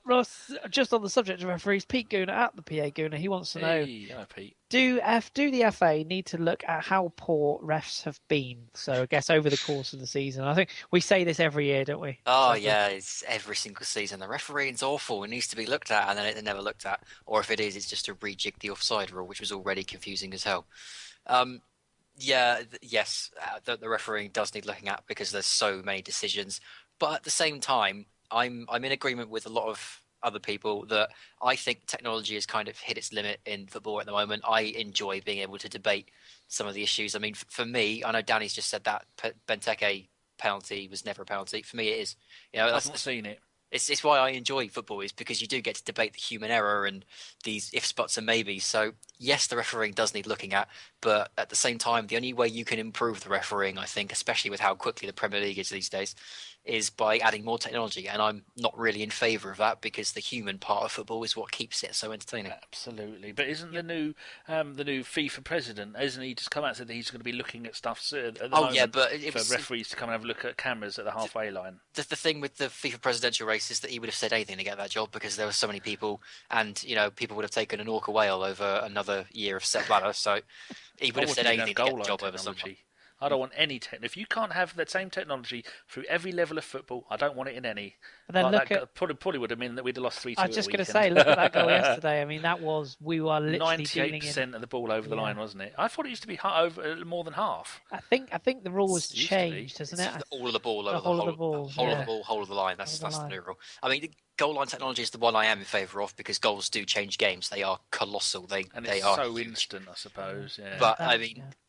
Ross, just on the subject of referees, Pete Gooner at the PA Gooner, he wants to know. Hello, Pete. Do the FA need to look at how poor refs have been? So I guess over the course of the season. I think we say this every year, don't we? Oh, yeah, it's every single season. The refereeing's awful. It needs to be looked at, and then it's never looked at. Or if it is, it's just to rejig the offside rule, which was already confusing as hell. Yes, the refereeing does need looking at because there's so many decisions. But at the same time, I'm in agreement with a lot of other people that I think technology has kind of hit its limit in football at the moment. I enjoy being able to debate some of the issues. I mean, for me, I know Danny's just said that Benteke penalty was never a penalty. For me, it is. I've not seen it. It's why I enjoy football, is because you do get to debate the human error and these ifs, buts and maybes. So yes, the refereeing does need looking at, but at the same time, the only way you can improve the refereeing, I think, especially with how quickly the Premier League is these days, is by adding more technology. And I'm not really in favour of that because the human part of football is what keeps it so entertaining. Absolutely. But isn't the new FIFA president, isn't he just come out and said that he's going to be looking at stuff at the moment but for referees to come and have a look at cameras at the halfway line? The thing with the FIFA presidential race is that he would have said anything to get that job because there were so many people, and people would have taken an orca whale over another year of Sepp Blatter, so he would have said anything to get the job over someone. I don't want any technology. If you can't have that same technology through every level of football, I don't want it in any. But then probably would have meant that we'd have lost 3-2. I was just going to say, look at that goal yesterday. I mean, we were literally 98% of the ball over the line, wasn't it? I thought it used to be over more than half. I think the rule was changed, hasn't it? All of the ball over the whole of the ball, whole of the line. That's the new rule. I mean, goal line technology is the one I am in favour of because goals do change games. They are colossal. They are so instant, I suppose. Yeah. But I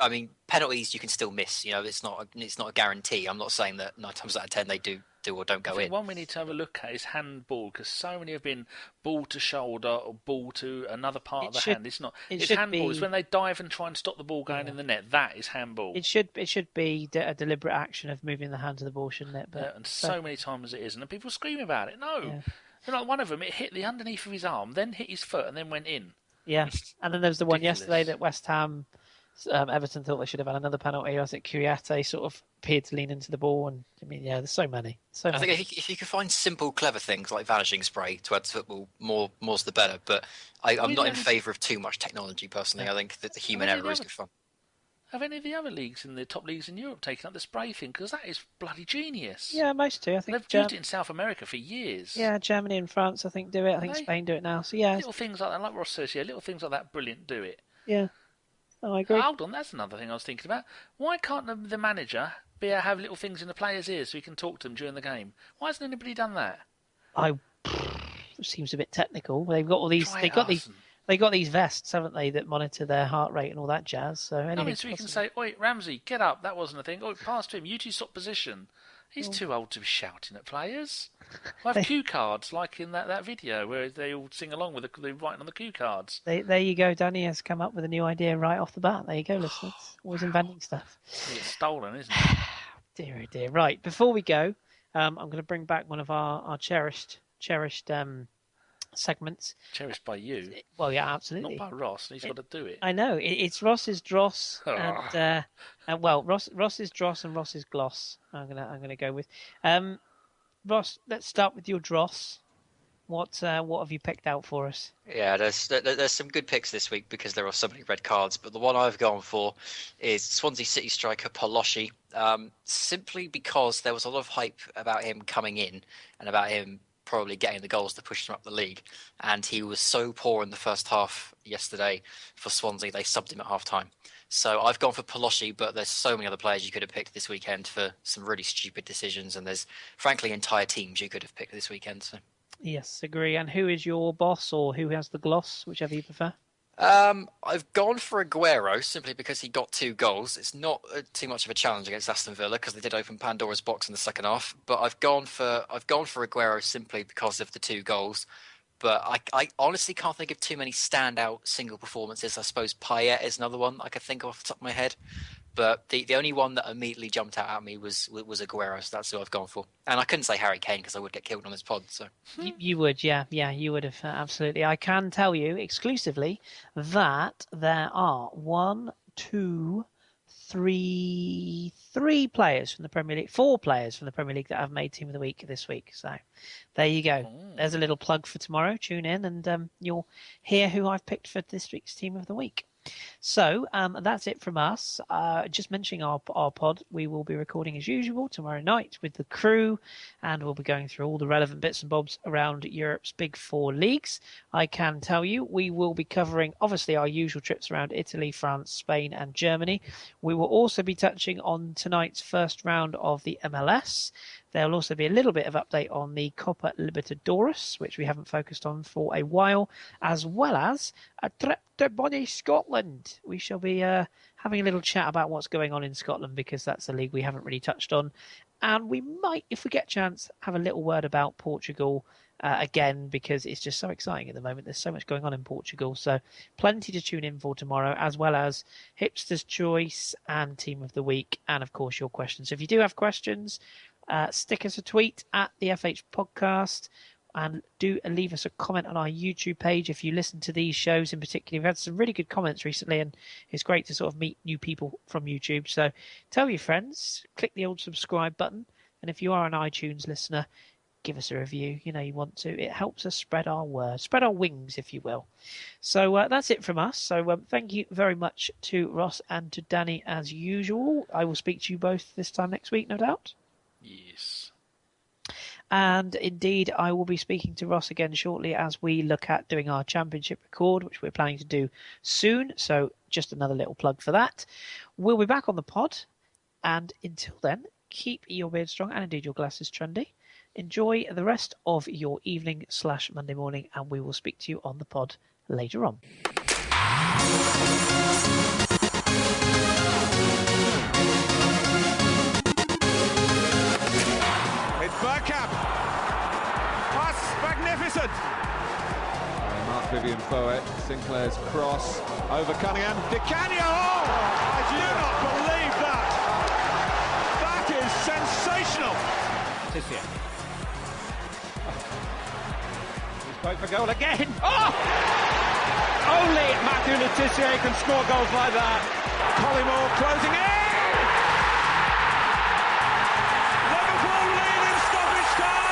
mean, penalties you can still miss. It's not a guarantee. I'm not saying that 9 times out of 10 they do do or don't go I think in. one we need to have a look at is handball, because so many have been ball to shoulder or ball to another part of the hand. It's not. It's handball. It's when they dive and try and stop the ball going in the net. That is handball. It should be a deliberate action of moving the hand to the ball, shouldn't it? But, and so many times it isn't, and people scream about it. No, like one of them, it hit the underneath of his arm, then hit his foot, and then went in. Yeah, and then there was the one Ridiculous. yesterday that West Ham, Everton thought they should have had another penalty. I think Kuriate sort of appeared to lean into the ball, and I mean, there's so many. I think if you could find simple, clever things like vanishing spray to add to football, more's the better. But I'm not in favour of too much technology personally. I think that the human error is good fun. Have any of the other leagues in the top leagues in Europe taken up the spray thing? Because that is bloody genius. Yeah, most do. I think they've used it in South America for years. Yeah, Germany and France, I think, do it. I think Spain do it now. So yeah, little things like that, like Ross says, little things like that, brilliant. Do it. Yeah, I agree. Hold on, that's another thing I was thinking about. Why can't the manager have little things in the players' ears so he can talk to them during the game? Why hasn't anybody done that? It seems a bit technical. They've got all these. They got these vests, haven't they, that monitor their heart rate and all that jazz. So so we can say, "Oi, Ramsey, get up." That wasn't a thing. Oi, pass to him. You two stop position. He's too old to be shouting at players. I have cue cards, like in that video where they all sing along with the writing on the cue cards. There you go. Danny has come up with a new idea right off the bat. There you go, listeners. Always inventing stuff. It's stolen, isn't it? Dear, oh dear. Right, before we go, I'm going to bring back one of our cherished segments. Cherished by you? Well, yeah, absolutely. Not by Ross. He's got to do it. I know. It's Ross's dross and Ross's dross and Ross's gloss. I'm gonna go with. Ross, let's start with your dross. What have you picked out for us? Yeah, there's some good picks this week because there are so many red cards. But the one I've gone for is Swansea City striker Polosci, simply because there was a lot of hype about him coming in and about him probably getting the goals to push them up the league. And he was so poor in the first half yesterday for Swansea, they subbed him at half-time. So I've gone for Polosci, but there's so many other players you could have picked this weekend for some really stupid decisions. And there's, frankly, entire teams you could have picked this weekend. So. Yes, agree. And who is your boss, or who has the gloss, whichever you prefer? I've gone for Aguero simply because he got 2 goals. It's not too much of a challenge against Aston Villa because they did open Pandora's box in the second half. But I've gone for Aguero simply because of the 2 goals. But I honestly can't think of too many standout single performances. I suppose Payet is another one I could think of off the top of my head. But the only one that immediately jumped out at me was Aguero, so that's who I've gone for. And I couldn't say Harry Kane because I would get killed on this pod. So you would, yeah, you would have absolutely. I can tell you exclusively that there are 1, 2, 3 players from the Premier League, 4 players from the Premier League that have made Team of the Week this week. So there you go. There's a little plug for tomorrow. Tune in and you'll hear who I've picked for this week's Team of the Week. So that's it from us. Just mentioning our pod, we will be recording as usual tomorrow night with the crew, and we'll be going through all the relevant bits and bobs around Europe's big 4 leagues. I can tell you we will be covering obviously our usual trips around Italy, France, Spain and Germany. We will also be touching on tonight's first round of the MLS. There will also be a little bit of update on the Copa Libertadores, which we haven't focused on for a while, as well as a trip to Bonnie, Scotland. We shall be having a little chat about what's going on in Scotland because that's a league we haven't really touched on. And we might, if we get a chance, have a little word about Portugal again because it's just so exciting at the moment. There's so much going on in Portugal. So plenty to tune in for tomorrow, as well as Hipsters' Choice and Team of the Week, and of course your questions. So if you do have questions, stick us a tweet at the FH Podcast and do leave us a comment on our YouTube page if you listen to these shows in particular. We've had some really good comments recently and it's great to sort of meet new people from YouTube. So tell your friends, click the old subscribe button, and if you are an iTunes listener, give us a review. You know you want to. It helps us spread our word, spread our wings, if you will. So that's it from us. So thank you very much to Ross and to Danny as usual. I will speak to you both this time next week, no doubt. Yes. And indeed, I will be speaking to Ross again shortly as we look at doing our championship record, which we're planning to do soon. So just another little plug for that. We'll be back on the pod. And until then, keep your beard strong and indeed your glasses trendy. Enjoy the rest of your evening/Monday morning, and we will speak to you on the pod later on. It's back. Vivian Foet, Sinclair's cross over Cunningham. Di Canio! Oh, I do not believe that. That is sensational. Tissier. He's going for goal again. Oh! Only Matthew Le Tissier can score goals like that. Collymore closing in. Liverpool lead in stoppage time.